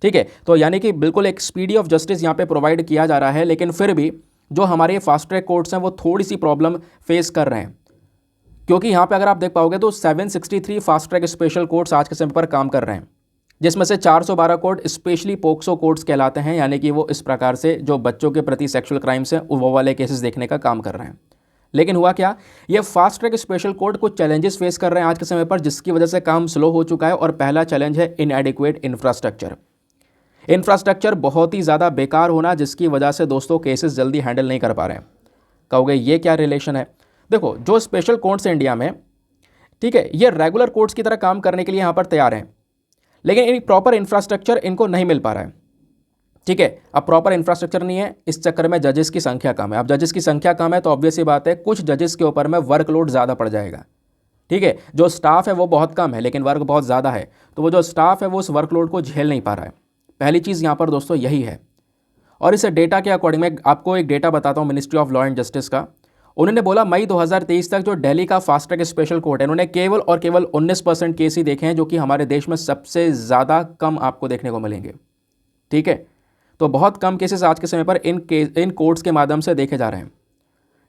ठीक है, तो यानी कि बिल्कुल एक स्पीडी ऑफ जस्टिस यहाँ पे प्रोवाइड किया जा रहा है। लेकिन फिर भी जो हमारे फास्ट ट्रैक कोर्ट्स हैं वो थोड़ी सी प्रॉब्लम फेस कर रहे हैं, क्योंकि यहाँ पे अगर आप देख पाओगे तो 763 फास्ट ट्रैक स्पेशल कोर्ट्स आज के समय पर काम कर रहे हैं, जिसमें से 412 कोर्ट स्पेशली पोक्सो कोर्ट्स कहलाते हैं, यानी कि वो इस प्रकार से जो बच्चों के प्रति सेक्सुअल क्राइम्स हैं वो वाले केसेस देखने का काम कर रहे हैं। लेकिन हुआ क्या, ये फास्ट ट्रैक स्पेशल कोर्ट कुछ चैलेंजेस फेस कर रहे हैं आज के समय पर, जिसकी वजह से काम स्लो हो चुका है। और पहला चैलेंज है इनएडिक्वेट इंफ्रास्ट्रक्चर बहुत ही ज़्यादा बेकार होना, जिसकी वजह से दोस्तों केसेस जल्दी हैंडल नहीं कर पा रहे हैं। कहोगे ये क्या रिलेशन है? देखो, जो स्पेशल कोर्ट्स इंडिया में, ठीक है, ये रेगुलर कोर्ट्स की तरह काम करने के लिए यहाँ पर तैयार हैं, लेकिन एक प्रॉपर इंफ्रास्ट्रक्चर इनको नहीं मिल पा रहा है। ठीक है, अब प्रॉपर इंफ्रास्ट्रक्चर नहीं है, इस चक्कर में जजेस की संख्या कम है। अब जजेस की संख्या कम है तो ऑब्वियस ही बात है कुछ जजेस के ऊपर में वर्कलोड ज़्यादा पड़ जाएगा। ठीक है, जो स्टाफ है वो बहुत कम है लेकिन वर्क बहुत ज़्यादा है, तो वो जो स्टाफ है वो उस वर्कलोड को झेल नहीं पा रहा है। पहली चीज़ यहाँ पर दोस्तों यही है। और इस डेटा के अकॉर्डिंग मैं आपको एक डेटा बताता हूँ ministry of law and justice का। उन्होंने बोला मई 2023 तक जो दिल्ली का फास्ट ट्रैक स्पेशल कोर्ट है उन्होंने केवल और केवल 19% केस ही देखे हैं, जो कि हमारे देश में सबसे ज़्यादा कम आपको देखने को मिलेंगे। ठीक है, तो बहुत कम केसेस आज के समय पर इन कोर्ट्स के माध्यम से देखे जा रहे हैं।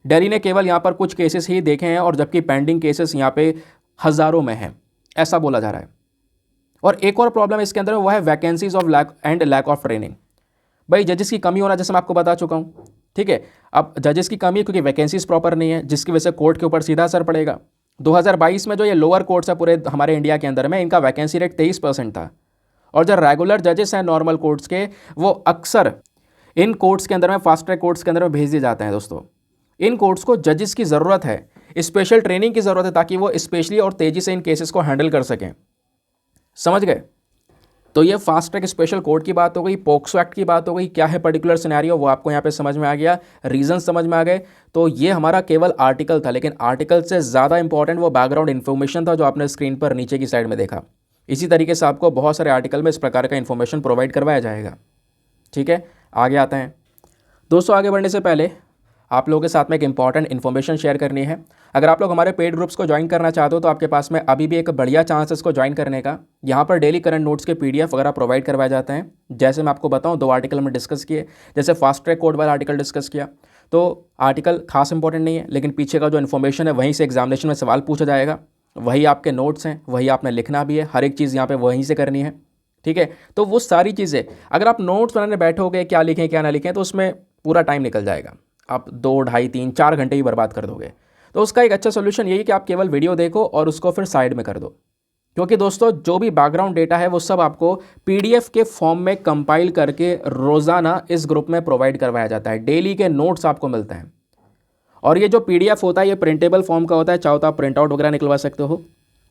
दिल्ली ने केवल यहाँ पर कुछ केसेस ही देखे हैं, और जबकि पेंडिंग केसेस यहाँ पे हज़ारों में हैं, ऐसा बोला जा रहा है। और एक और प्रॉब्लम इसके अंदर वो है vacancies of lack of training. भाई जजेस की कमी होना, जैसे मैं आपको बता चुका हूँ, ठीक है। अब जजेस की कमी है क्योंकि वैकेंसीज प्रॉपर नहीं है, जिसकी वजह से कोर्ट के ऊपर सीधा असर पड़ेगा। 2022 में जो ये लोअर कोर्ट्स है पूरे हमारे इंडिया के अंदर में, इनका वैकेंसी रेट 23% था। और जो रेगुलर जजेस हैं नॉर्मल कोर्ट्स के, वो अक्सर इन कोर्ट्स के अंदर में, फास्ट ट्रैक कोर्ट्स के अंदर में भेज दिए जाते हैं। दोस्तों, इन कोर्ट्स को जजेस की ज़रूरत है, स्पेशल ट्रेनिंग की ज़रूरत है, ताकि वो स्पेशली और तेज़ी से इन केसेस को हैंडल कर सकें। समझ गए? तो ये फास्ट ट्रैक स्पेशल कोर्ट की बात हो गई, पोक्सो एक्ट की बात हो गई, क्या है पर्टिकुलर सिनेरियो वो आपको यहाँ पे समझ में आ गया, रीज़न समझ में आ गए। तो ये हमारा केवल आर्टिकल था, लेकिन आर्टिकल से ज़्यादा इंपॉर्टेंट वो बैकग्राउंड इन्फॉर्मेशन था जो आपने स्क्रीन पर नीचे की साइड में देखा। इसी तरीके से आपको बहुत सारे आर्टिकल में इस प्रकार का इन्फॉर्मेशन प्रोवाइड करवाया जाएगा। ठीक है, आगे आते हैं दोस्तों। आगे बढ़ने से पहले आप लोगों के साथ में एक इंपॉर्टेंट इन्फॉर्मेशन शेयर करनी है। अगर आप लोग हमारे पेड ग्रुप्स को ज्वाइन करना चाहते हो तो आपके पास में अभी भी एक बढ़िया चांस है इसको ज्वाइन करने का। यहाँ पर डेली करंट नोट्स के PDF वगैरह प्रोवाइड करवाए जाते हैं। जैसे मैं आपको बताऊँ, 2 आर्टिकल में डिस्कस किए, जैसे फास्ट ट्रैक कोर्ट वाला आर्टिकल डिस्कस किया, तो आर्टिकल खास इंपॉर्टेंट नहीं है, लेकिन पीछे का जो इन्फॉर्मेशन है वहीं से एग्जामिनेशन में सवाल पूछा जाएगा, वही आपके नोट्स हैं, वही आपने लिखना भी है, हर एक चीज़ यहाँ पर वहीं से करनी है। ठीक है, तो वो सारी चीज़ें अगर आप नोट्स बनाने बैठोगे, क्या लिखें क्या ना लिखें, तो उसमें पूरा टाइम निकल जाएगा, आप 2, ढाई, 3, 4 घंटे ही बर्बाद कर दोगे। तो उसका एक अच्छा सोल्यूशन यही कि आप केवल वीडियो देखो और उसको फिर साइड में कर दो, क्योंकि दोस्तों जो भी बैकग्राउंड डेटा है वो सब आपको PDF के फॉर्म में कंपाइल करके रोज़ाना इस ग्रुप में प्रोवाइड करवाया जाता है। डेली के नोट्स आपको मिलते हैं, और ये जो PDF होता है ये प्रिंटेबल फॉर्म का होता है, चाहो तो आप प्रिंट आउट वगैरह निकलवा सकते हो।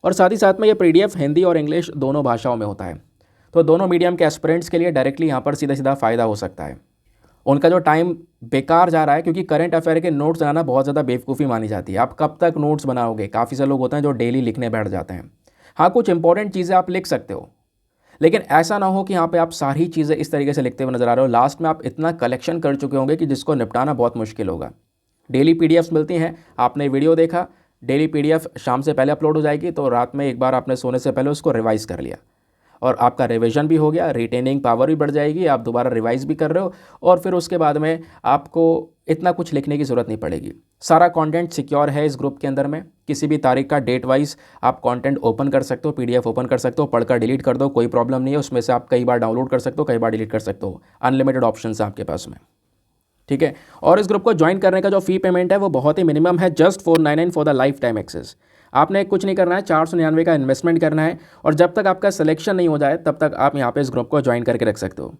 और साथ ही साथ में ये PDF हिंदी और इंग्लिश दोनों भाषाओं में होता है, तो दोनों मीडियम के एस्पिरेंट्स के लिए डायरेक्टली यहाँ पर सीधा सीधा फ़ायदा हो सकता है। उनका जो टाइम बेकार जा रहा है, क्योंकि करंट अफेयर के नोट्स बनाना बहुत ज़्यादा बेवकूफ़ी मानी जाती है। आप कब तक नोट्स बनाओगे? काफ़ी सारे लोग होते हैं जो डेली लिखने बैठ जाते हैं। हाँ, कुछ इंपॉर्टेंट चीज़ें आप लिख सकते हो, लेकिन ऐसा ना हो कि यहाँ पे आप सारी चीज़ें इस तरीके से लिखते हुए नजर आ रहे हो, लास्ट में आप इतना कलेक्शन कर चुके होंगे कि जिसको निपटाना बहुत मुश्किल होगा। डेली PDFs मिलती हैं, आपने वीडियो देखा, डेली PDF शाम से पहले अपलोड हो जाएगी, तो रात में एक बार आपने सोने से पहले उसको रिवाइज कर लिया और आपका रिवीजन भी हो गया, रिटेनिंग पावर भी बढ़ जाएगी, आप दोबारा रिवाइज भी कर रहे हो, और फिर उसके बाद में आपको इतना कुछ लिखने की ज़रूरत नहीं पड़ेगी। सारा कंटेंट सिक्योर है इस ग्रुप के अंदर में, किसी भी तारीख का डेट वाइज आप कंटेंट ओपन कर सकते हो, PDF ओपन कर सकते हो, पढ़कर डिलीट कर दो, कोई प्रॉब्लम नहीं है। उसमें से आप कई बार डाउनलोड कर सकते हो, कई बार डिलीट कर सकते हो, अनलिमिटेड ऑप्शन है आपके पास में। ठीक है, और इस ग्रुप को ज्वाइन करने का जो फ़ी पेमेंट है वो बहुत ही मिनिमम है, just 499 for the lifetime access. आपने कुछ नहीं करना है, 499 का इन्वेस्टमेंट करना है, और जब तक आपका सिलेक्शन नहीं हो जाए तब तक आप यहाँ पे इस ग्रुप को ज्वाइन करके रख सकते हो।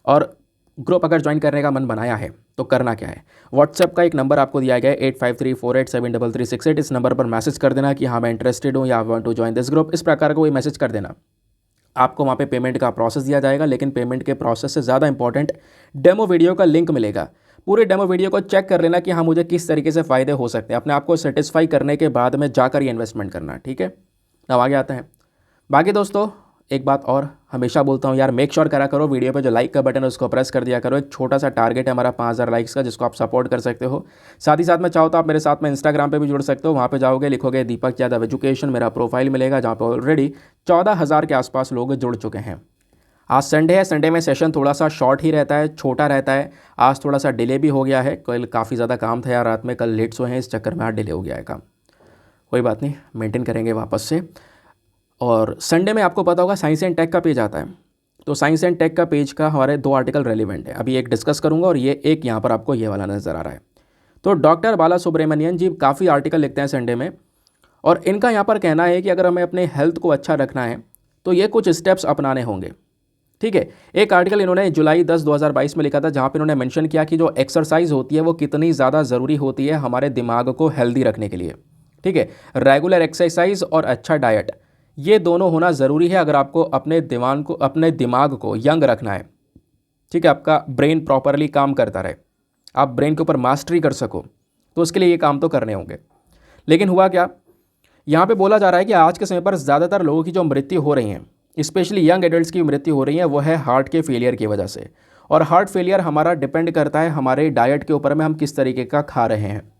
और ग्रुप अगर ज्वाइन करने का मन बनाया है तो करना क्या है, व्हाट्सएप का एक नंबर आपको दिया गया है 8534873368। इस नंबर पर मैसेज कर देना कि हाँ मैं इंटरेस्टेड हूँ या I want to join this group, इस प्रकार का कोई मैसेज कर देना। आपको वहाँ पे पेमेंट का प्रोसेस दिया जाएगा, लेकिन पेमेंट के प्रोसेस से ज़्यादा इंपॉर्टेंट डेमो वीडियो का लिंक मिलेगा। पूरे डेमो वीडियो को चेक कर लेना कि हाँ मुझे किस तरीके से फ़ायदे हो सकते हैं, अपने आप को सेटिस्फाई करने के बाद में जाकर ये इन्वेस्टमेंट करना। ठीक है, अब आगे आते हैं। बाकी दोस्तों एक बात और हमेशा बोलता हूँ यार, मेक श्योर करा करो वीडियो पे जो लाइक का बटन है उसको प्रेस कर दिया करो। एक छोटा सा टारगेट है हमारा 5000 लाइक्स का, जिसको आप सपोर्ट कर सकते हो। साथ ही साथ में चाहो तो आप मेरे साथ में इंस्टाग्राम पे भी जुड़ सकते हो। वहाँ पे जाओगे, लिखोगे दीपक यादव एजुकेशन, मेरा प्रोफाइल मिलेगा, जहाँ पे ऑलरेडी 14,000 के आसपास लोग जुड़ चुके हैं। आज संडे है, संडे में सेशन थोड़ा सा शॉर्ट ही रहता है, छोटा रहता है। आज थोड़ा सा डिले भी हो गया है, कल काफ़ी ज़्यादा काम था यार, रात में कल लेट सोए हैं, इस चक्कर में आज डिले हो गया है काम। कोई बात नहीं, मेंटेन करेंगे वापस से। और संडे में आपको पता होगा साइंस एंड टेक का पेज आता है, तो साइंस एंड टेक का पेज का हमारे 2 आर्टिकल रेलिवेंट है। अभी एक डिस्कस करूंगा और ये एक यहाँ पर आपको ये वाला नज़र आ रहा है। तो डॉक्टर बाला सुब्रमण्यन जी काफ़ी आर्टिकल लिखते हैं संडे में, और इनका यहाँ पर कहना है कि अगर हमें अपने हेल्थ को अच्छा रखना है तो ये कुछ स्टेप्स अपनाने होंगे। ठीक है, एक आर्टिकल इन्होंने जुलाई 10, 2022 में लिखा था, जहाँ पर इन्होंने मेंशन किया कि जो एक्सरसाइज होती है वो कितनी ज़्यादा ज़रूरी होती है हमारे दिमाग को हेल्दी रखने के लिए। ठीक है, रेगुलर एक्सरसाइज और अच्छा डाइट, ये दोनों होना ज़रूरी है अगर आपको अपने दिमाग को यंग रखना है। ठीक है, आपका ब्रेन प्रॉपरली काम करता रहे, आप ब्रेन के ऊपर मास्टरी कर सको, तो उसके लिए ये काम तो करने होंगे। लेकिन हुआ क्या, यहाँ पे बोला जा रहा है कि आज के समय पर ज़्यादातर लोगों की जो मृत्यु हो रही हैं, स्पेशली यंग एडल्ट्स की मृत्यु हो रही है, वो है हार्ट के फेलियर की वजह से। और हार्ट फेलियर हमारा डिपेंड करता है हमारे डाइट के ऊपर में, हम किस तरीके का खा रहे हैं।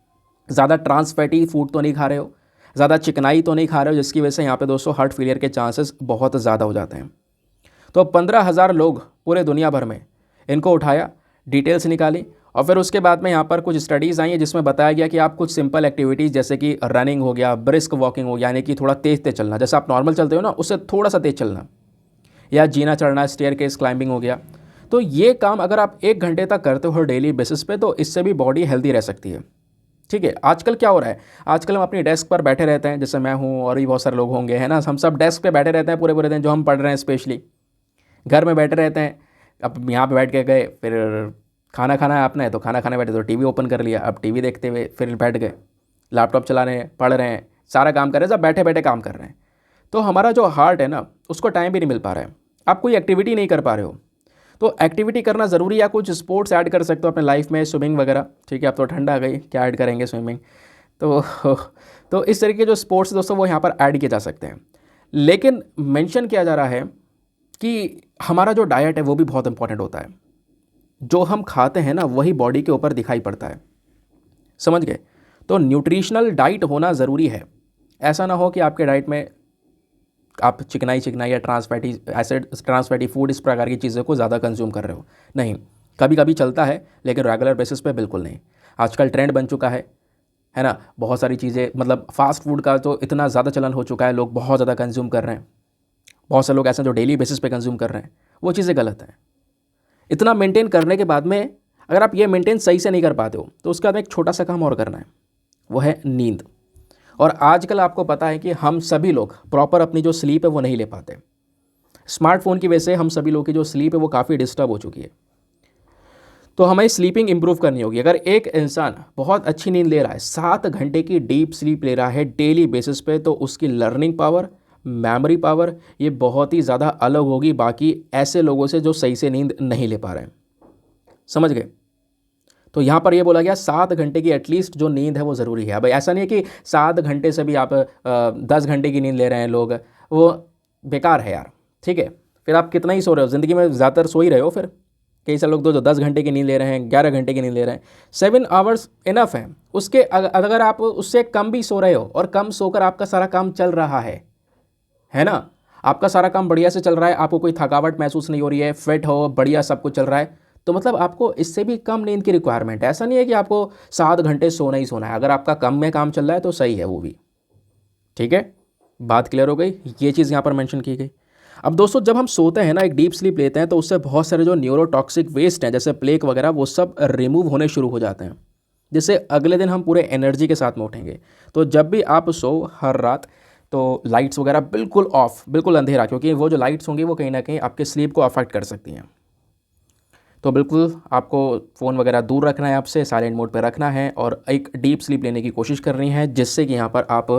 ज़्यादा ट्रांस फैटी फूड तो नहीं खा रहे हो, ज़्यादा चिकनाई तो नहीं खा रहे हो, जिसकी वजह से यहाँ पे दोस्तों हार्ट फेलियर के चांसेस बहुत ज़्यादा हो जाते हैं। तो 15,000 लोग पूरे दुनिया भर में इनको उठाया, डिटेल्स निकाली और फिर उसके बाद में यहाँ पर कुछ स्टडीज़ आई हैं जिसमें बताया गया कि आप कुछ सिंपल एक्टिविटीज़ जैसे कि रनिंग हो गया, ब्रिस्क वॉकिंग हो गया, यानी कि थोड़ा तेज़ तेज़ चलना, जैसे आप नॉर्मल चलते हो ना उससे थोड़ा सा तेज़ चलना, या जीना चढ़ना, स्टेयर केस क्लाइंबिंग हो गया। तो ये काम अगर आप 1 घंटे तक करते हो डेली बेसिस पे तो इससे भी बॉडी हेल्दी रह सकती है। ठीक है, आजकल क्या हो रहा है, आजकल हम अपनी डेस्क पर बैठे रहते हैं, जैसे मैं हूँ और भी बहुत सारे लोग होंगे, है ना, हम सब डेस्क पे बैठे रहते हैं पूरे पूरे दिन, जो हम पढ़ रहे हैं स्पेशली घर में बैठे रहते हैं। अब यहाँ पे बैठ के गए, फिर खाना खाना है आपने तो खाना खाने बैठे तो टीवी ओपन कर लिया, अब टीवी देखते हुए फिर बैठ गए, लैपटॉप चला रहे हैं, पढ़ रहे हैं, सारा काम कर रहे हैं, सब बैठे बैठे काम कर रहे हैं। तो हमारा जो हार्ट है ना उसको टाइम भी नहीं मिल पा रहा है, आप कोई एक्टिविटी नहीं कर पा रहे हो। तो एक्टिविटी करना ज़रूरी है, या कुछ स्पोर्ट्स ऐड कर सकते हो अपने लाइफ में, स्विमिंग वगैरह। ठीक है, अब तो ठंडा आ गई, क्या ऐड करेंगे स्विमिंग, तो तो इस तरीके के जो स्पोर्ट्स दोस्तों वो यहाँ पर ऐड किए जा सकते हैं। लेकिन मेंशन किया जा रहा है कि हमारा जो डाइट है वो भी बहुत इंपॉर्टेंट होता है, जो हम खाते हैं ना वही बॉडी के ऊपर दिखाई पड़ता है, समझ गए। तो न्यूट्रिशनल डाइट होना ज़रूरी है। ऐसा ना हो कि आपके डाइट में आप चिकनाई चिकनाई या ट्रांसफैटी एसिड, ट्रांसफैटी फूड, इस प्रकार की चीज़ों को ज़्यादा कंज्यूम कर रहे हो। नहीं, कभी कभी चलता है लेकिन रेगुलर बेसिस पे बिल्कुल नहीं। आजकल ट्रेंड बन चुका है ना, बहुत सारी चीज़ें, मतलब फास्ट फूड का तो इतना ज़्यादा चलन हो चुका है, लोग बहुत ज़्यादा कंज्यूम कर रहे हैं। बहुत से लोग ऐसे हैं जो डेली बेसिस पे कंज्यूम कर रहे हैं, वो चीज़ें गलत हैं। इतना मेंटेन करने के बाद में अगर आप ये मेंटेन सही से नहीं कर पाते हो तो उसके बाद में एक छोटा सा काम और करना है, वो है नींद। और आजकल आपको पता है कि हम सभी लोग प्रॉपर अपनी जो स्लीप है वो नहीं ले पाते। स्मार्टफोन की वजह से हम सभी लोग की जो स्लीप है वो काफ़ी डिस्टर्ब हो चुकी है। तो हमें स्लीपिंग इंप्रूव करनी होगी। अगर एक इंसान बहुत अच्छी नींद ले रहा है, 7 घंटे की डीप स्लीप ले रहा है डेली बेसिस पे, तो उसकी लर्निंग पावर, मेमोरी पावर ये बहुत ही ज़्यादा अलग होगी बाकी ऐसे लोगों से जो सही से नींद नहीं ले पा रहे हैं, समझ गए। तो यहाँ पर ये बोला गया 7 घंटे की एटलीस्ट जो नींद है वो ज़रूरी है। अब ऐसा नहीं है कि 7 घंटे से भी आप 10 घंटे की नींद ले रहे हैं लोग, वो बेकार है यार। ठीक है, फिर आप कितना ही सो रहे हो, ज़िंदगी में ज़्यादातर सो ही रहे हो। फिर कई सारे लोग तो जो 10 घंटे की नींद ले रहे हैं, 11 घंटे की नींद ले रहे हैं, 7 आवर्स इनफ है। उसके अगर आप उससे कम भी सो रहे हो और कम सोकर आपका सारा काम चल रहा है ना, आपका सारा काम बढ़िया से चल रहा है, आपको कोई थकावट महसूस नहीं हो रही है, फिट हो, बढ़िया सब कुछ चल रहा है, तो मतलब आपको इससे भी कम नींद की रिक्वायरमेंट है। ऐसा नहीं है कि आपको 7 घंटे सोना ही सोना है, अगर आपका कम में काम चल रहा है तो सही है वो भी। ठीक है, बात क्लियर हो गई, ये चीज़ यहाँ पर मेंशन की गई। अब दोस्तों जब हम सोते हैं ना, एक डीप स्लीप लेते हैं, तो उससे बहुत सारे जो न्यूरोटॉक्सिक वेस्ट हैं जैसे प्लेक वगैरह वो सब रिमूव होने शुरू हो जाते हैं, जिससे अगले दिन हम पूरे एनर्जी के साथ में उठेंगे। तो जब भी आप सो हर रात, तो लाइट्स वगैरह बिल्कुल ऑफ, बिल्कुल अंधेरा, क्योंकि वो जो लाइट्स होंगी वो कहीं ना कहीं आपके स्लीप को अफेक्ट कर सकती हैं। तो बिल्कुल आपको फ़ोन वगैरह दूर रखना है, आपसे साइलेंट मोड पे रखना है और एक डीप स्लीप लेने की कोशिश करनी है, जिससे कि यहाँ पर आप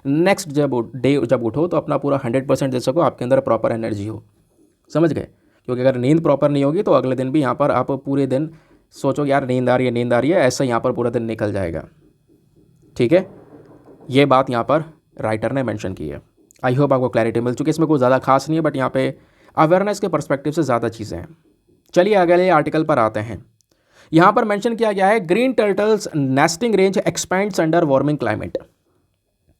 नेक्स्ट जब उठो तो अपना पूरा 100% दे सको, आपके अंदर प्रॉपर एनर्जी हो, समझ गए। क्योंकि अगर नींद प्रॉपर नहीं होगी तो अगले दिन भी यहाँ पर आप पूरे दिन सोचो यार नींद आ रही है नींद आ रही है, ऐसा यहाँ पर पूरा दिन निकल जाएगा। ठीक है, ये बात यहाँ पर राइटर ने मेंशन की है। आई होप आपको क्लैरिटी मिल चुकी है। इसमें कोई ज़्यादा खास नहीं है, बट यहाँ पे अवेयरनेस के पर्सपेक्टिव से ज़्यादा चीज़ें हैं। चलिए अगले आर्टिकल पर आते हैं। यहाँ पर मेंशन किया गया है green turtles nesting range expends under warming climate.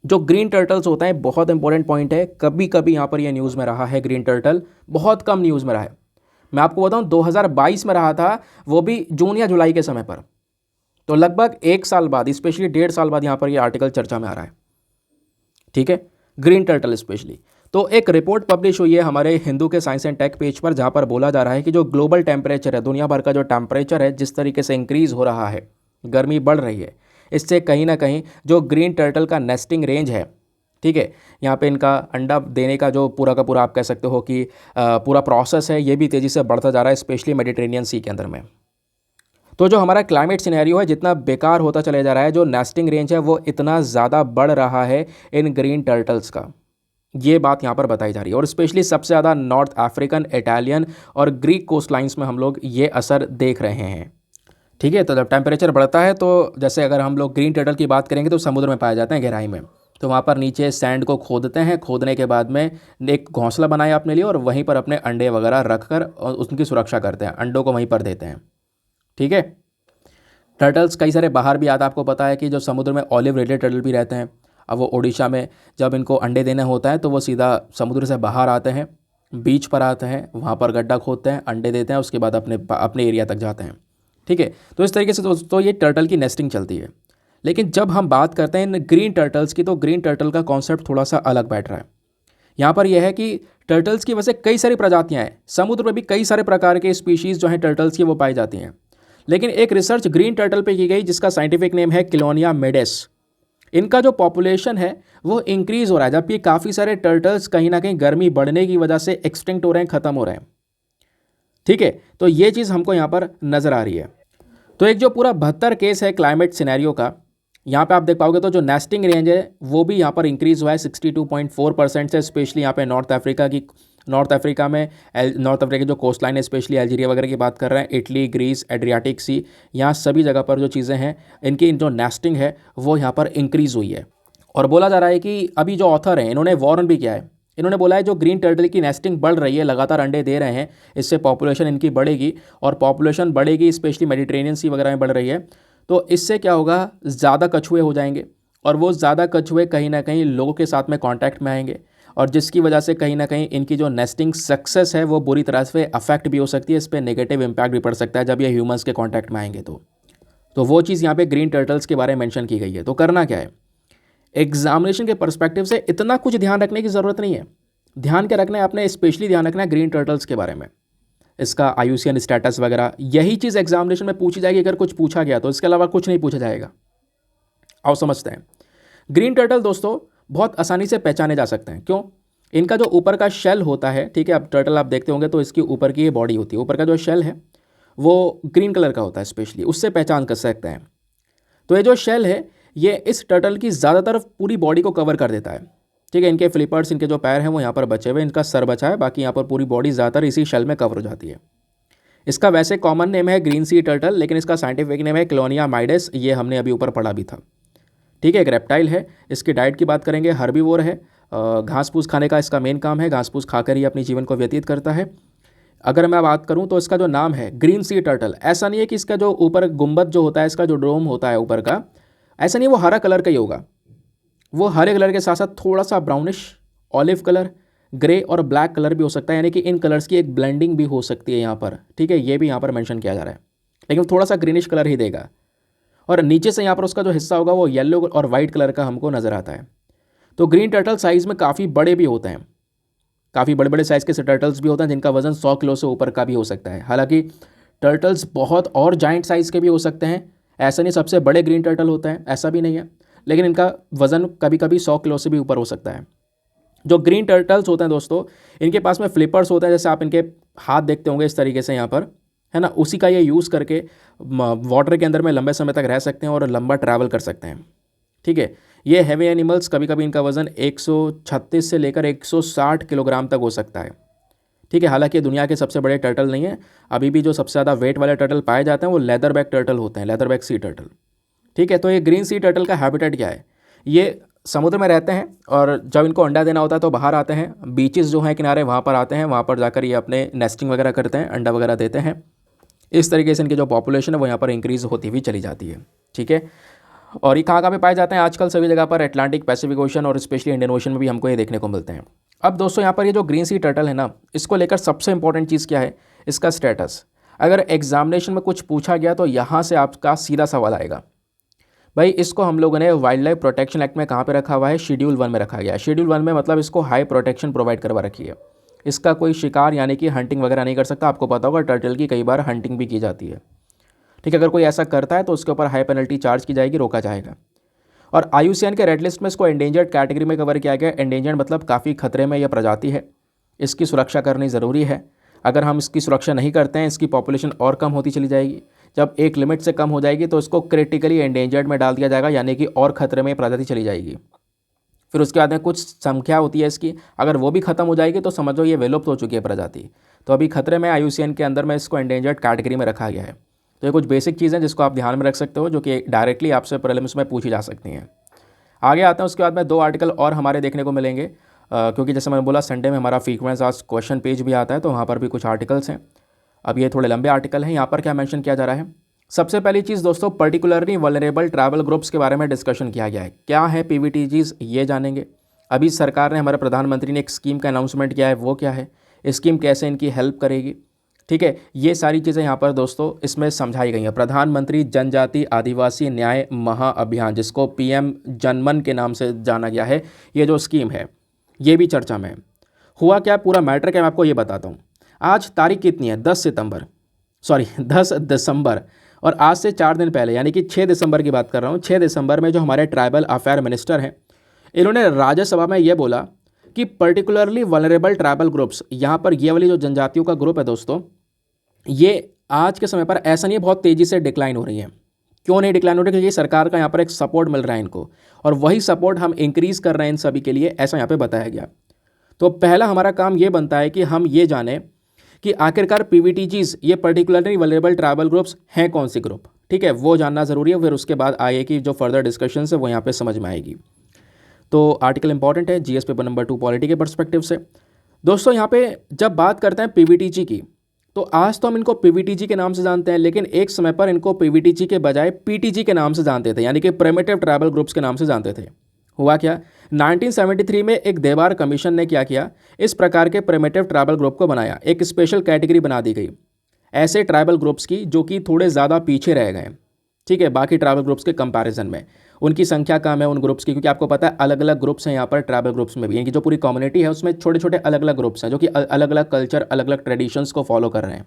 जो ग्रीन टर्टल्स होता है, बहुत इंपॉर्टेंट पॉइंट है, कभी कभी यहाँ पर यह न्यूज़ में रहा है ग्रीन टर्टल, बहुत कम न्यूज़ में रहा है। मैं आपको बताऊँ 2022 में रहा था, वो भी जून या जुलाई के समय पर। तो लगभग 1 साल बाद, स्पेशली 1.5 साल बाद यहाँ पर यह आर्टिकल चर्चा में आ रहा है। ठीक है, ग्रीन टर्टल स्पेशली। तो एक रिपोर्ट पब्लिश हुई है हमारे हिंदू के साइंस एंड टेक पेज पर, जहाँ पर बोला जा रहा है कि जो ग्लोबल टेम्परेचर है, दुनिया भर का जो टेम्परेचर है जिस तरीके से इंक्रीज़ हो रहा है, गर्मी बढ़ रही है, इससे कहीं ना कहीं जो ग्रीन टर्टल का नेस्टिंग रेंज है, ठीक है, यहाँ पे इनका अंडा देने का जो पूरा का पूरा आप कह सकते हो कि पूरा प्रोसेस है, ये भी तेज़ी से बढ़ता जा रहा है, स्पेशली मेडिटेरेनियन सी के अंदर में। तो जो हमारा क्लाइमेट सिनेरियो है जितना बेकार होता चले जा रहा है, जो नेस्टिंग रेंज है वो इतना ज़्यादा बढ़ रहा है इन ग्रीन टर्टल्स का, ये बात यहाँ पर बताई जा रही है। और स्पेशली सबसे ज़्यादा नॉर्थ अफ्रीकन, इटालियन और ग्रीक कोस्ट लाइन्स में हम लोग ये असर देख रहे हैं। ठीक है, तो जब टेम्परेचर बढ़ता है तो जैसे अगर हम लोग ग्रीन टर्टल की बात करेंगे तो समुद्र में पाए जाते हैं गहराई में, तो वहाँ पर नीचे सैंड को खोदते हैं, खोदने के बाद में एक घोंसला बनाया अपने लिए और वहीं पर अपने अंडे वगैरह रख कर और उनकी सुरक्षा करते हैं, अंडों को वहीं पर देते हैं। ठीक है, टर्टल्स कई सारे बाहर भी आता है, आपको पता है कि जो समुद्र में ऑलिव रेडेड टर्टल भी रहते हैं। अब वो ओडिशा में जब इनको अंडे देना होता है तो वो सीधा समुद्र से बाहर आते हैं, बीच पर आते हैं, वहाँ पर गड्ढा खोदते हैं, अंडे देते हैं, उसके बाद अपने एरिया तक जाते हैं। ठीक है, तो इस तरीके से दोस्तों ये टर्टल की नेस्टिंग चलती है। लेकिन जब हम बात करते हैं इन ग्रीन टर्टल्स की, तो ग्रीन टर्टल का कॉन्सेप्ट थोड़ा सा अलग बैठ रहा है। यहाँ पर यह है कि टर्टल्स की वैसे कई सारी प्रजातियाँ हैं, समुद्र में भी कई सारे प्रकार के स्पीशीज़ जो हैं टर्टल्स की वो पाई जाती हैं। लेकिन एक रिसर्च ग्रीन टर्टल पे की गई जिसका साइंटिफिक नेम है किलोनिया मेडेस। इनका जो पॉपुलेशन है वो इंक्रीज़ हो रहा है, जबकि काफ़ी सारे टर्टल्स कहीं ना कहीं गर्मी बढ़ने की वजह से एक्सटिंक्ट हो रहे हैं, ख़त्म हो रहे हैं। ठीक है, तो ये चीज़ हमको यहाँ पर नज़र आ रही है। तो एक जो पूरा 72 केस है क्लाइमेट सिनेरियो का, यहाँ पे आप देख पाओगे तो जो नेस्टिंग रेंज है वो भी यहाँ पर इंक्रीज़ हुआ है 62.4% से, स्पेशली यहाँ पे नॉर्थ अफ्रीका में नॉर्थ अफ्रीका की जो कोस्ट लाइन है, स्पेशली अल्जीरिया वगैरह की बात कर रहे हैं, इटली, ग्रीस, एड्रियाटिक सी, यहाँ सभी जगह पर जो चीज़ें हैं इनकी जो नेस्टिंग है वो यहाँ पर इंक्रीज़ हुई है। और बोला जा रहा है कि अभी जो ऑथर हैं इन्होंने वार्न भी किया है, इन्होंने बोला है जो ग्रीन टर्टल की नेस्टिंग बढ़ रही है, लगातार अंडे दे रहे हैं, इससे पॉपुलेशन इनकी बढ़ेगी, और पॉपुलेशन बढ़ेगी स्पेशली मेडिटेरेनियन सी वगैरह में बढ़ रही है, तो इससे क्या होगा, ज़्यादा कछुए हो जाएंगे, और वो ज़्यादा कछुए कहीं ना कहीं लोगों के साथ में कांटेक्ट में आएंगे, और जिसकी वजह से कहीं ना कहीं इनकी जो नेस्टिंग सक्सेस है वो बुरी तरह से अफेक्ट भी हो सकती है, इस पर नेगेटिव इम्पैक्ट भी पड़ सकता है जब ये ह्यूमंस के कांटेक्ट में आएंगे। तो वो चीज़ यहाँ पे ग्रीन टर्टल्स के बारे में मेंशन की गई है। तो करना क्या है, एग्जामिनेशन के पर्सपेक्टिव से इतना कुछ ध्यान रखने की ज़रूरत नहीं है। ध्यान क्या रखना है आपने, स्पेशली ध्यान रखना है ग्रीन टर्टल्स के बारे में, इसका IUCN स्टेटस वगैरह, यही चीज़ एग्जामिनेशन में पूछी जाएगी अगर कुछ पूछा गया तो, इसके अलावा कुछ नहीं पूछा जाएगा। आओ समझते हैं। ग्रीन टर्टल दोस्तों बहुत आसानी से पहचाने जा सकते हैं। क्यों? इनका जो ऊपर का शेल होता है, ठीक है, अब टर्टल आप देखते होंगे तो इसकी ऊपर की ये बॉडी होती है, ऊपर का जो शेल है वो ग्रीन कलर का होता है, स्पेशली उससे पहचान कर सकते हैं। तो ये जो शेल है ये इस टर्टल की ज़्यादातर पूरी बॉडी को कवर कर देता है। ठीक है, इनके फ्लिपर्स, इनके जो पैर हैं वो यहाँ पर बचे हुए, इनका सर बचा है, बाकी यहाँ पर पूरी बॉडी ज़्यादातर इसी शेल में कवर हो जाती है। इसका वैसे कॉमन नेम है ग्रीन सी टर्टल, लेकिन इसका साइंटिफिक नेम है क्लोनिया माइडेस, ये हमने अभी ऊपर पढ़ा भी था। ठीक है, एक रेप्टाइल है। इसकी डाइट की बात करेंगे, हर्बीवोर है, घास फूस खाने का इसका मेन काम है, घास फूस खाकर ही अपने जीवन को व्यतीत करता है। अगर मैं बात करूं तो इसका जो नाम है ग्रीन सी टर्टल, ऐसा नहीं है कि इसका जो ऊपर गुंबद जो होता है, इसका जो डोम होता है ऊपर का, ऐसा नहीं वो हरा कलर का ही होगा, वो हरे कलर के साथ साथ थोड़ा सा ब्राउनिश, ऑलिव कलर, ग्रे और ब्लैक कलर भी हो सकता है, यानी कि इन कलर्स की एक ब्लेंडिंग भी हो सकती है यहाँ पर। ठीक है, ये भी यहाँ पर मेंशन किया जा रहा है, लेकिन थोड़ा सा ग्रीनिश कलर ही देगा। और नीचे से यहाँ पर उसका जो हिस्सा होगा वो येलो और वाइट कलर का हमको नज़र आता है। तो ग्रीन टर्टल साइज़ में काफ़ी बड़े भी होते हैं, काफ़ी बड़े बड़े साइज़ के टर्टल्स भी होते हैं जिनका वजन 100 किलो से ऊपर का भी हो सकता है। हालांकि टर्टल्स बहुत और जाइंट साइज़ के भी हो सकते हैं, ऐसा नहीं सबसे बड़े ग्रीन टर्टल होता है, ऐसा भी नहीं है, लेकिन इनका वज़न कभी कभी 100 किलो से भी ऊपर हो सकता है। जो ग्रीन टर्टल्स होते हैं दोस्तों, इनके पास में फ्लिपर्स होते हैं, जैसे आप इनके हाथ देखते होंगे इस तरीके से यहाँ पर, है ना, उसी का ये यूज़ करके वाटर के अंदर में लंबे समय तक रह सकते हैं और लंबा ट्रैवल कर सकते हैं। ठीक है, ये हैवी एनिमल्स कभी कभी इनका वज़न 136 से लेकर 160 किलोग्राम तक हो सकता है। ठीक है, हालांकि दुनिया के सबसे बड़े टर्टल नहीं है, अभी भी जो सबसे ज़्यादा वेट वाले टर्टल पाए जाते हैं वो लेदर बैक टर्टल होते हैं, लेदर बैक सी टर्टल। ठीक है, तो ये ग्रीन सी टर्टल का हैबिटेट क्या है, ये समुद्र में रहते हैं और जब इनको अंडा देना होता है तो बाहर आते हैं, बीचेस जो हैं किनारे वहाँ पर आते हैं, वहाँ पर जाकर ये अपने नेस्टिंग वगैरह करते हैं, अंडा वगैरह देते हैं। इस तरीके से इनकी जो पॉपुलेशन है वो यहाँ पर इंक्रीज़ होती हुई चली जाती है। ठीक है, और ये कहाँ पे पाए जाते हैं आजकल? सभी जगह पर, अटलांटिक, पैसिफिक ओशन और स्पेशली इंडियन ओशन में भी हमको ये देखने को मिलते हैं। अब दोस्तों यहाँ पर ये जो ग्रीन सी टर्टल है ना, इसको लेकर सबसे इंपॉर्टेंट चीज़ क्या है, इसका स्टेटस। अगर एग्जामिनेशन में कुछ पूछा गया तो यहाँ से आपका सीधा सवाल आएगा, भाई इसको हम लोगों ने वाइल्ड लाइफ प्रोटेक्शन एक्ट में कहाँ पे रखा हुआ है? शेड्यूल 1 में रखा गया है। शेड्यूल 1 में मतलब इसको हाई प्रोटेक्शन प्रोवाइड करवा रखी है, इसका कोई शिकार यानी कि हंटिंग वगैरह नहीं कर सकता। आपको पता होगा टर्टल की कई बार हंटिंग भी की जाती है। ठीक है, अगर कोई ऐसा करता है तो उसके ऊपर हाई पेनल्टी चार्ज की जाएगी, रोका जाएगा। और IUCN के रेड लिस्ट में इसको एंडेंजर्ड कैटेगरी में कवर किया गया। एंडेंजर्ड मतलब काफ़ी खतरे में यह प्रजाति है, इसकी सुरक्षा करनी ज़रूरी है। अगर हम इसकी सुरक्षा नहीं करते हैं, इसकी पॉपुलेशन और कम होती चली जाएगी। जब एक लिमिट से कम हो जाएगी तो इसको क्रिटिकली एंडेंजर्ड में डाल दिया जाएगा, यानी कि और खतरे में प्रजाति चली जाएगी। फिर उसके बाद में कुछ संख्या होती है इसकी, अगर वो भी खत्म हो जाएगी तो समझो ये विलुप्त हो चुकी है प्रजाति। तो अभी खतरे में IUCN के अंदर में इसको एंडेंजर्ड कैटेगरी में रखा गया है। तो ये कुछ बेसिक चीज़ें जिसको आप ध्यान में रख सकते हो, जो कि डायरेक्टली आपसे प्रीलिम्स में पूछी जा सकती हैं। आगे आते हैं, उसके बाद में 2 आर्टिकल और हमारे देखने को मिलेंगे, क्योंकि जैसे मैंने बोला संडे में हमारा फ्रीक्वेंट आस्क्ड क्वेश्चन पेज भी आता है, तो वहाँ पर भी कुछ आर्टिकल्स हैं। अब ये थोड़े लंबे आर्टिकल हैं। यहाँ पर क्या मेंशन किया जा रहा है? सबसे पहली चीज़ दोस्तों, पर्टिकुलरली वल्नरेबल ट्रैवल ग्रुप्स के बारे में डिस्कशन किया गया है। क्या है PVTGs, ये जानेंगे। अभी सरकार ने, हमारे प्रधानमंत्री ने एक स्कीम का अनाउंसमेंट किया है, वो क्या है, स्कीम कैसे इनकी हेल्प करेगी, ठीक है, ये सारी चीज़ें यहाँ पर दोस्तों इसमें समझाई गई हैं। प्रधानमंत्री जनजाति आदिवासी न्याय महाअभियान, जिसको पीएम जनमन के नाम से जाना गया है, ये जो स्कीम है ये भी चर्चा में है। हुआ क्या, पूरा मैटर क्या, मैं आपको ये बताता हूँ। आज तारीख कितनी है, 10 दिसंबर, और आज से 4 दिन पहले यानी कि 6 दिसंबर की बात कर रहा हूँ। 6 दिसंबर में जो हमारे ट्राइबल अफेयर मिनिस्टर हैं, इन्होंने राज्यसभा में ये बोला कि पर्टिकुलरली वनरेबल ट्राइबल ग्रुप्स, यहाँ पर ये वाली जो जनजातियों का ग्रुप है दोस्तों, ये आज के समय पर ऐसा नहीं है बहुत तेज़ी से डिक्लाइन हो रही है। क्यों नहीं डिक्लाइन हो रही है, क्योंकि सरकार का यहाँ पर एक सपोर्ट मिल रहा है इनको, और वही सपोर्ट हम इंक्रीज़ कर रहे हैं इन सभी के लिए, ऐसा यहाँ पे बताया गया। तो पहला हमारा काम ये बनता है कि हम ये जानें कि आखिरकार पीवीटीजीज, ये पर्टिकुलरली वल्नरेबल ट्राइबल ग्रुप्स हैं कौन सी ग्रुप, ठीक है, वो जानना ज़रूरी है। फिर उसके बाद आगे की जो फर्दर डिस्कशन है वो यहाँ पे समझ में आएगी। तो आर्टिकल इंपॉर्टेंट है जीएस पेपर नंबर 2 पॉलिटी के पर्सपेक्टिव से। दोस्तों यहाँ पे जब बात करते हैं पीवीटीजी की, तो आज तो हम इनको पीवीटीजी के नाम से जानते हैं, लेकिन एक समय पर इनको पीवीटीजी के बजाय पीटीजी के नाम से जानते थे, यानी कि प्रिमिटिव ट्राइबल ग्रुप्स के नाम से जानते थे। हुआ क्या, 1973 में एक देवार कमीशन ने क्या किया, इस प्रकार के प्रिमिटिव ट्राइबल ग्रुप को बनाया, एक स्पेशल कैटेगरी बना दी गई ऐसे ट्राइबल ग्रुप्स की जो कि थोड़े ज़्यादा पीछे रह गए, ठीक है, बाकी ट्राइबल ग्रुप्स के कंपैरिजन में। उनकी संख्या कम है उन ग्रुप्स की, क्योंकि आपको पता है अलग अलग ग्रुप्स हैं यहाँ पर ट्राइबल ग्रुप्स में भी, यानी कि जो पूरी कम्युनिटी है उसमें छोटे छोटे अलग अलग ग्रुप्स हैं जो कि अलग अलग कल्चर, अलग अलग ट्रेडिशंस को फॉलो कर रहे हैं,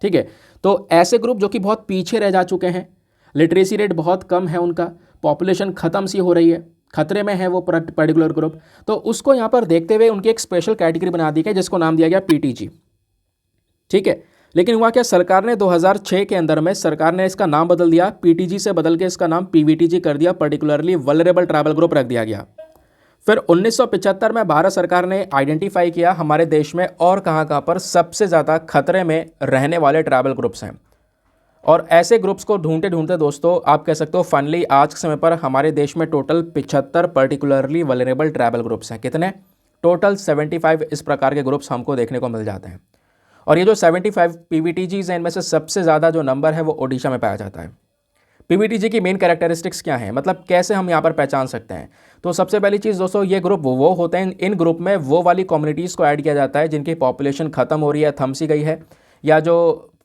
ठीक है। तो ऐसे ग्रुप जो कि बहुत पीछे रह जा चुके हैं, लिटरेसी रेट बहुत कम है उनका, पॉपुलेशन ख़त्म सी हो रही है, खतरे में है वो पर्टिकुलर ग्रुप, तो उसको यहाँ पर देखते हुए उनकी एक स्पेशल कैटेगरी बना दी गई जिसको नाम दिया गया पीटीजी, ठीक है। लेकिन हुआ क्या, सरकार ने 2006 के अंदर में सरकार ने इसका नाम बदल दिया, पीटीजी से बदल के इसका नाम पीवीटीजी कर दिया, पर्टिकुलरली वल्नरेबल ट्राइबल ग्रुप रख दिया गया। फिर 1975 में भारत सरकार ने आइडेंटिफाई किया हमारे देश में और कहाँ पर सबसे ज़्यादा खतरे में रहने वाले ट्राइबल ग्रुप्स हैं, और ऐसे ग्रुप्स को ढूंढते ढूंढते दोस्तों आप कह सकते हो फाइनली आज के समय पर हमारे देश में total 75 particularly vulnerable tribal groups हैं। कितने, टोटल 75 इस प्रकार के ग्रुप्स हमको देखने को मिल जाते हैं। और ये जो 75 पीवीटीजीज हैं, इनमें से सबसे ज़्यादा जो नंबर है वो ओडिशा में पाया जाता है। पीवीटीजी की मेन कैरेक्टरिस्टिक्स क्या हैं, मतलब कैसे हम यहाँ पर पहचान सकते हैं। तो सबसे पहली चीज़ दोस्तों, ये ग्रुप वो होते हैं, इन ग्रुप में वो वाली कम्युनिटीज़ को ऐड किया जाता है जिनकी पॉपुलेशन ख़त्म हो रही है, थम सी गई है, या जो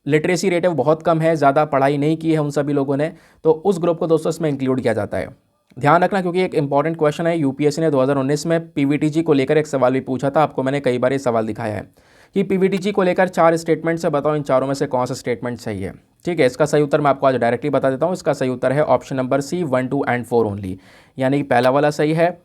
लिटरेसी रेट है वो बहुत कम है, ज़्यादा पढ़ाई नहीं की है उन सभी लोगों ने, तो उस ग्रुप को दोस्तों इसमें इंक्लूड किया जाता है। ध्यान रखना, क्योंकि एक इंपॉर्टेंट क्वेश्चन है, यूपीएससी ने 2019 में पीवीटीजी को लेकर एक सवाल भी पूछा था, आपको मैंने कई बार ये सवाल दिखाया है कि पीवीटीजी को लेकर 4 स्टेटमेंट से बताओ, इन चारों में से कौन सा स्टेटमेंट सही है, ठीक है। इसका सही उत्तर मैं आपको आज डायरेक्टली बता देता हूँ। इसका सही उत्तर है option number C, 1, 2 and 4 only, यानी कि पहला वाला सही है,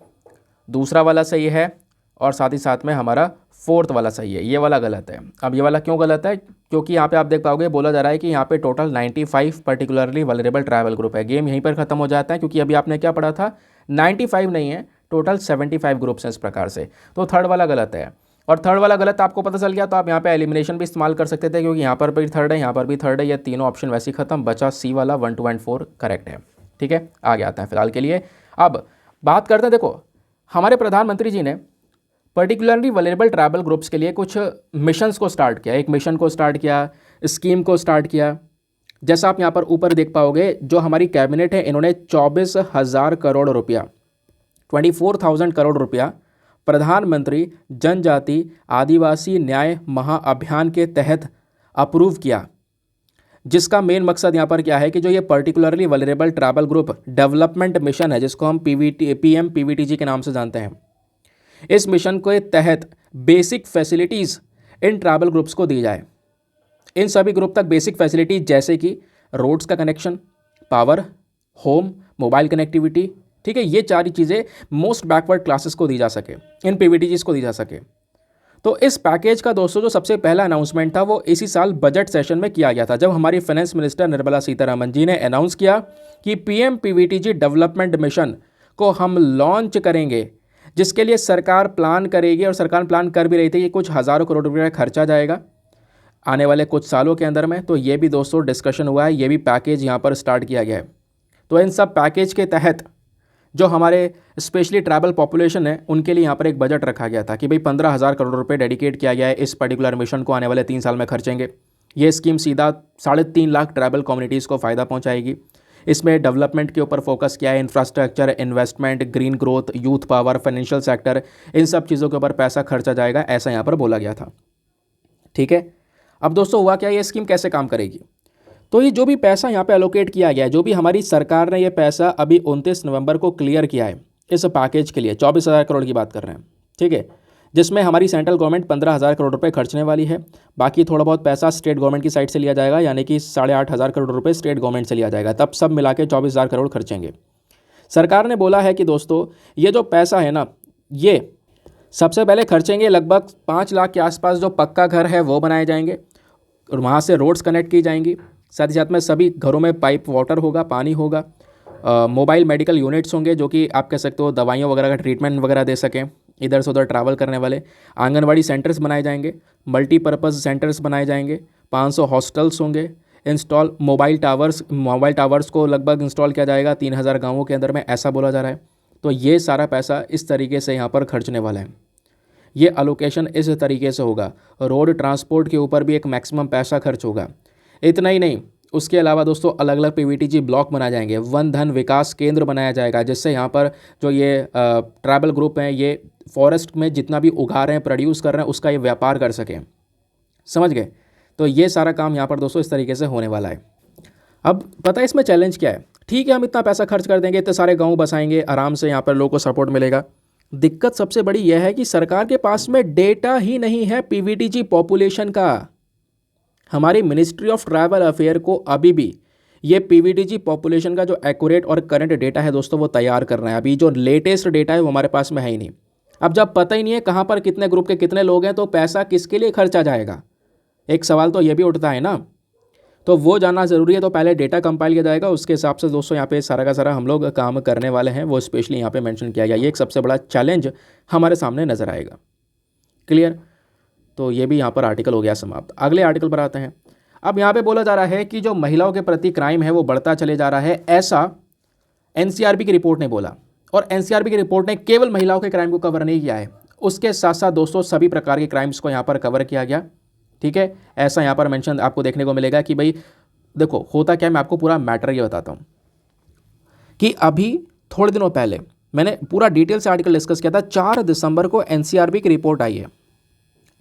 दूसरा वाला सही है, और साथ ही साथ में हमारा 4th वाला सही है, ये वाला गलत है। अब ये वाला क्यों गलत है, क्योंकि यहाँ पे आप देख पाओगे बोला जा रहा है कि यहाँ पे total 95 particularly vulnerable tribal group है। गेम यहीं पर खत्म हो जाता है, क्योंकि अभी आपने क्या पढ़ा था, 95 नहीं है, टोटल 75 ग्रुप्स हैं इस प्रकार से। तो 3rd वाला गलत है, और 3rd वाला गलत आपको पता चल गया तो आप यहाँ पे एलिमिनेशन भी इस्तेमाल कर सकते थे, क्योंकि यहाँ पर भी 3rd है, यहाँ पर भी 3rd है, ये तीनों ऑप्शन वैसे ही खत्म, बचा सी वाला 1, 2 एंड 4 करेक्ट है, ठीक है। आगे आता है फिलहाल के लिए। अब बात करते हैं, देखो हमारे प्रधानमंत्री जी ने पर्टिकुलरली वल्नरेबल ट्राइबल ग्रुप्स के लिए कुछ मिशंस को स्टार्ट किया, एक मिशन को स्टार्ट किया, स्कीम को स्टार्ट किया। जैसा आप यहाँ पर ऊपर देख पाओगे, जो हमारी कैबिनेट है इन्होंने 24,000 करोड़ रुपया, 24,000 करोड़ रुपया प्रधानमंत्री जनजाति आदिवासी न्याय महाअभियान के तहत अप्रूव किया, जिसका मेन मकसद यहाँ पर क्या है कि जो ये particularly vulnerable tribal group development mission है, जिसको हम पीएम पीवीटीजी के नाम से जानते हैं, इस मिशन के तहत basic facilities in tribal groups को दी जाए। इन सभी ग्रुप तक बेसिक फैसिलिटीज जैसे कि रोड्स का connection, power, home, mobile connectivity, ठीक है, ये 4 चीज़ें मोस्ट बैकवर्ड क्लासेस को दी जा सके, इन पीवीटीजीज को दी जा सके। तो इस पैकेज का दोस्तों जो सबसे पहला अनाउंसमेंट था वो इसी साल बजट सेशन में किया गया था, जब हमारी फाइनेंस मिनिस्टर निर्मला सीतारमण जी ने अनाउंस किया कि पीएम पीवीटीजी डेवलपमेंट मिशन को हम लॉन्च करेंगे, जिसके लिए सरकार प्लान करेगी, और सरकार प्लान कर भी रही थी कि कुछ हज़ारों करोड़ रुपये का खर्चा जाएगा आने वाले कुछ सालों के अंदर में। तो ये भी दोस्तों डिस्कशन हुआ है, ये भी पैकेज यहाँ पर स्टार्ट किया गया है। तो इन सब पैकेज के तहत जो हमारे स्पेशली ट्राइबल पॉपुलेशन है उनके लिए यहाँ पर एक बजट रखा गया था कि भाई 15,000 करोड़ रुपए डेडिकेट किया गया है इस पर्टिकुलर मिशन को, आने वाले 3 साल में खर्चेंगे। ये स्कीम सीधा 3.5 लाख ट्राइबल कम्युनिटीज़ को फ़ायदा पहुँचाएगी। इसमें डेवलपमेंट के ऊपर फोकस किया है, infrastructure, investment, green growth, youth power, financial sector, इन सब चीज़ों के ऊपर पैसा खर्चा जाएगा, ऐसा यहाँ पर बोला गया था। ठीक है। अब दोस्तों हुआ क्या, ये स्कीम कैसे काम करेगी? तो ये जो भी पैसा यहाँ पे एलोकेट किया गया है, जो भी हमारी सरकार ने ये पैसा अभी 29 नवंबर को क्लियर किया है इस पैकेज के लिए, 24,000 करोड़ की बात कर रहे हैं, ठीक है, जिसमें हमारी सेंट्रल गवर्नमेंट 15,000 करोड़ रुपए खर्चने वाली है। बाकी थोड़ा बहुत पैसा स्टेट गवर्नमेंट की साइड से लिया जाएगा, यानी कि 8,500 करोड़ रुपए स्टेट गवर्नमेंट से लिया जाएगा, तब सब मिला के 24,000 करोड़ खर्चेंगे। सरकार ने बोला है कि दोस्तों ये जो पैसा है ना, ये सबसे पहले खर्चेंगे लगभग 5 लाख के आसपास जो पक्का घर है वो बनाए जाएंगे और वहाँ से रोड्स कनेक्ट की जाएंगी। साथ ही साथ में सभी घरों में पाइप वाटर होगा, पानी होगा, मोबाइल मेडिकल यूनिट्स होंगे जो कि आप कह सकते हो दवाइयों वगैरह का ट्रीटमेंट वगैरह दे सकें इधर से उधर ट्रैवल करने वाले। आंगनवाड़ी सेंटर्स बनाए जाएंगे, मल्टीपर्पज़ सेंटर्स बनाए जाएंगे, 500 हॉस्टल्स होंगे, इंस्टॉल मोबाइल टावर्स को लगभग इंस्टॉल किया जाएगा 3,000 गाँवों के अंदर में, ऐसा बोला जा रहा है। तो ये सारा पैसा इस तरीके से यहाँ पर खर्चने वाला है। ये अलोकेशन इस तरीके से होगा। रोड ट्रांसपोर्ट के ऊपर भी एक मैक्सिमम पैसा खर्च होगा। इतना ही नहीं, उसके अलावा दोस्तों अलग अलग पीवीटीजी ब्लॉक बनाए जाएंगे, वन धन विकास केंद्र बनाया जाएगा, जिससे यहाँ पर जो ये ट्राइबल ग्रुप हैं ये फॉरेस्ट में जितना भी उगा रहे हैं, प्रोड्यूस कर रहे हैं, उसका ये व्यापार कर सकें। समझ गए? तो ये सारा काम यहाँ पर दोस्तों इस तरीके से होने वाला है। अब पता है इसमें चैलेंज क्या है? ठीक है, हम इतना पैसा खर्च कर देंगे, इतने सारे गाँव बसाएंगे, आराम से यहाँ पर लोगों को सपोर्ट मिलेगा। दिक्कत सबसे बड़ी यह है कि सरकार के पास में डेटा ही नहीं है पीवीटीजी पॉपुलेशन का। हमारी मिनिस्ट्री ऑफ ट्राइबल अफेयर को अभी भी ये पीवीटीजी पॉपुलेशन का जो एक्यूरेट और करंट डेटा है दोस्तों वो तैयार कर रहे हैं। अभी जो लेटेस्ट डेटा है वो हमारे पास में है ही नहीं। अब जब पता ही नहीं है कहाँ पर कितने ग्रुप के कितने लोग हैं, तो पैसा किसके लिए खर्चा जाएगा? एक सवाल तो ये भी उठता है ना। तो वो जानना ज़रूरी है। तो पहले डेटा कंपाइल किया जाएगा, उसके हिसाब से दोस्तों यहाँ पे सारा का सारा हम लोग काम करने वाले हैं, वो स्पेशली यहाँ पे मेंशन किया गया। ये एक सबसे बड़ा चैलेंज हमारे सामने नज़र आएगा। क्लियर? तो ये भी यहाँ पर आर्टिकल हो गया समाप्त। अगले आर्टिकल पर आते हैं। अब यहाँ पे बोला जा रहा है कि जो महिलाओं के प्रति क्राइम है वो बढ़ता चले जा रहा है, ऐसा एनसीआरबी की रिपोर्ट ने बोला। और एनसीआरबी की रिपोर्ट ने केवल महिलाओं के क्राइम को कवर नहीं किया है, उसके साथ साथ दोस्तों सभी प्रकार के क्राइम्स को यहाँ पर कवर किया गया। ठीक है, ऐसा यहाँ पर मेंशन आपको देखने को मिलेगा कि भाई देखो होता क्या है, मैं आपको पूरा मैटर ये बताता हूँ कि अभी थोड़े दिनों पहले मैंने पूरा डिटेल से आर्टिकल डिस्कस किया था। 4 दिसंबर को एनसीआरबी की रिपोर्ट आई है।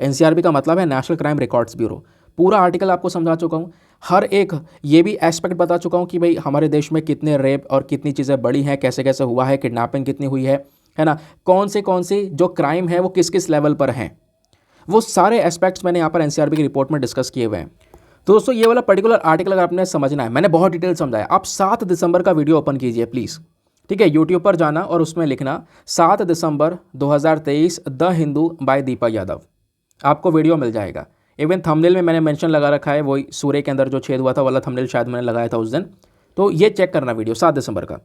एनसीआरबी का मतलब है नेशनल क्राइम रिकॉर्ड्स ब्यूरो। पूरा आर्टिकल आपको समझा चुका हूँ, हर एक ये भी एस्पेक्ट बता चुका हूँ कि भाई हमारे देश में कितने रेप और कितनी चीज़ें बढ़ी हैं, कैसे कैसे हुआ है, किडनैपिंग कितनी हुई है ना, कौन से जो क्राइम है वो किस किस लेवल पर हैं, वो सारे एस्पेक्ट्स मैंने यहाँ पर एनसीआरबी की रिपोर्ट में डिस्कस किए हुए हैं। तो दोस्तों ये वाला पर्टिकुलर आर्टिकल अगर आपने समझना है, मैंने बहुत डिटेल समझाया। आप 7 दिसंबर का वीडियो ओपन कीजिए प्लीज़, ठीक है, यूट्यूब पर जाना और उसमें लिखना 7 दिसंबर 2023 द हिंदू बाय दीपा यादव, आपको वीडियो मिल जाएगा। इवन थंबनेल में मैंने मेंशन लगा रखा है, वही सूर्य के अंदर जो छेद हुआ था वाला थंबनेल शायद मैंने लगाया था उस दिन। तो ये चेक करना वीडियो 7 दिसंबर का,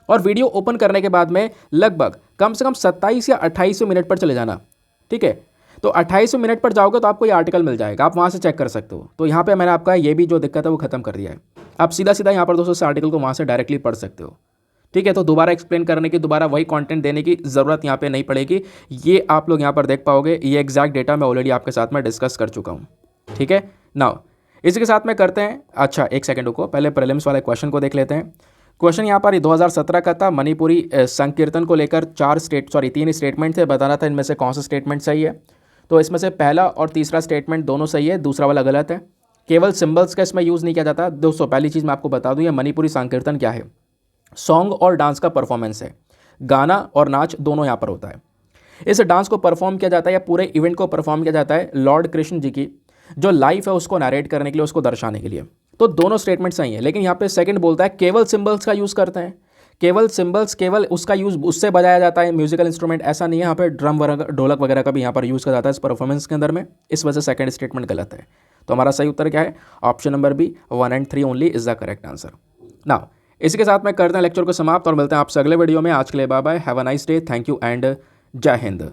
और वीडियो ओपन करने के बाद में लगभग कम से कम 27 या 28 मिनट पर चले जाना। ठीक है, तो 28 मिनट पर जाओगे तो आपको ये आर्टिकल मिल जाएगा, आप वहाँ से चेक कर सकते हो। तो यहाँ पे मैंने आपका ये भी जो दिक्कत है वो खत्म कर दिया है। आप सीधा सीधा यहाँ पर दोस्तों इस आर्टिकल को वहाँ से डायरेक्टली पढ़ सकते हो। ठीक है, तो दोबारा एक्सप्लेन करने की, दोबारा वही कंटेंट देने की ज़रूरत यहाँ पे नहीं पड़ेगी। ये आप लोग यहाँ पर देख पाओगे, ये एग्जैक्ट डेटा मैं ऑलरेडी आपके साथ में डिस्कस कर चुका हूँ। ठीक है, नाउ इसी के साथ में करते हैं। अच्छा एक सेकंड को पहले प्रीलिम्स वाले क्वेश्चन को देख लेते हैं। क्वेश्चन यहाँ पर 2017 का था, मणिपुरी संकीर्तन को लेकर 3 स्टेटमेंट थे, बताना था इनमें से कौन सा स्टेटमेंट सही है। तो इसमें से पहला और तीसरा स्टेटमेंट दोनों सही है, दूसरा वाला गलत है। केवल सिंबल्स का इसमें यूज़ नहीं किया जाता। दोस्तों पहली चीज़ मैं आपको बता दूं, ये मणिपुरी संकीर्तन क्या है, सॉन्ग और डांस का परफॉर्मेंस है। गाना और नाच दोनों यहाँ पर होता है। इस डांस को परफॉर्म किया जाता है या पूरे इवेंट को परफॉर्म किया जाता है लॉर्ड कृष्ण जी की जो लाइफ है उसको नरेट करने के लिए, उसको दर्शाने के लिए। तो दोनों स्टेटमेंट सही है। लेकिन यहाँ पे सेकंड बोलता है केवल सिंबल्स का यूज़ करते हैं। केवल सिंबल्स, केवल उसका यूज़, उससे बजाया जाता है म्यूजिकल इंस्ट्रूमेंट, ऐसा नहीं है। यहाँ पे ड्रम वगैरह, ढोलक वगैरह का भी यहाँ पर यूज़ किया जाता है इस परफॉर्मेंस के अंदर में। इस वजह से सेकंड स्टेटमेंट गलत है। तो हमारा सही उत्तर क्या है? ऑप्शन नंबर बी, 1 और 3 only is the correct answer. Now इसी के साथ में करते हैं लेक्चर को समाप्त और मिलते हैं आपसे अगले वीडियो में। आज के लिए bye bye, have a nice day, thank you and जय हिंद।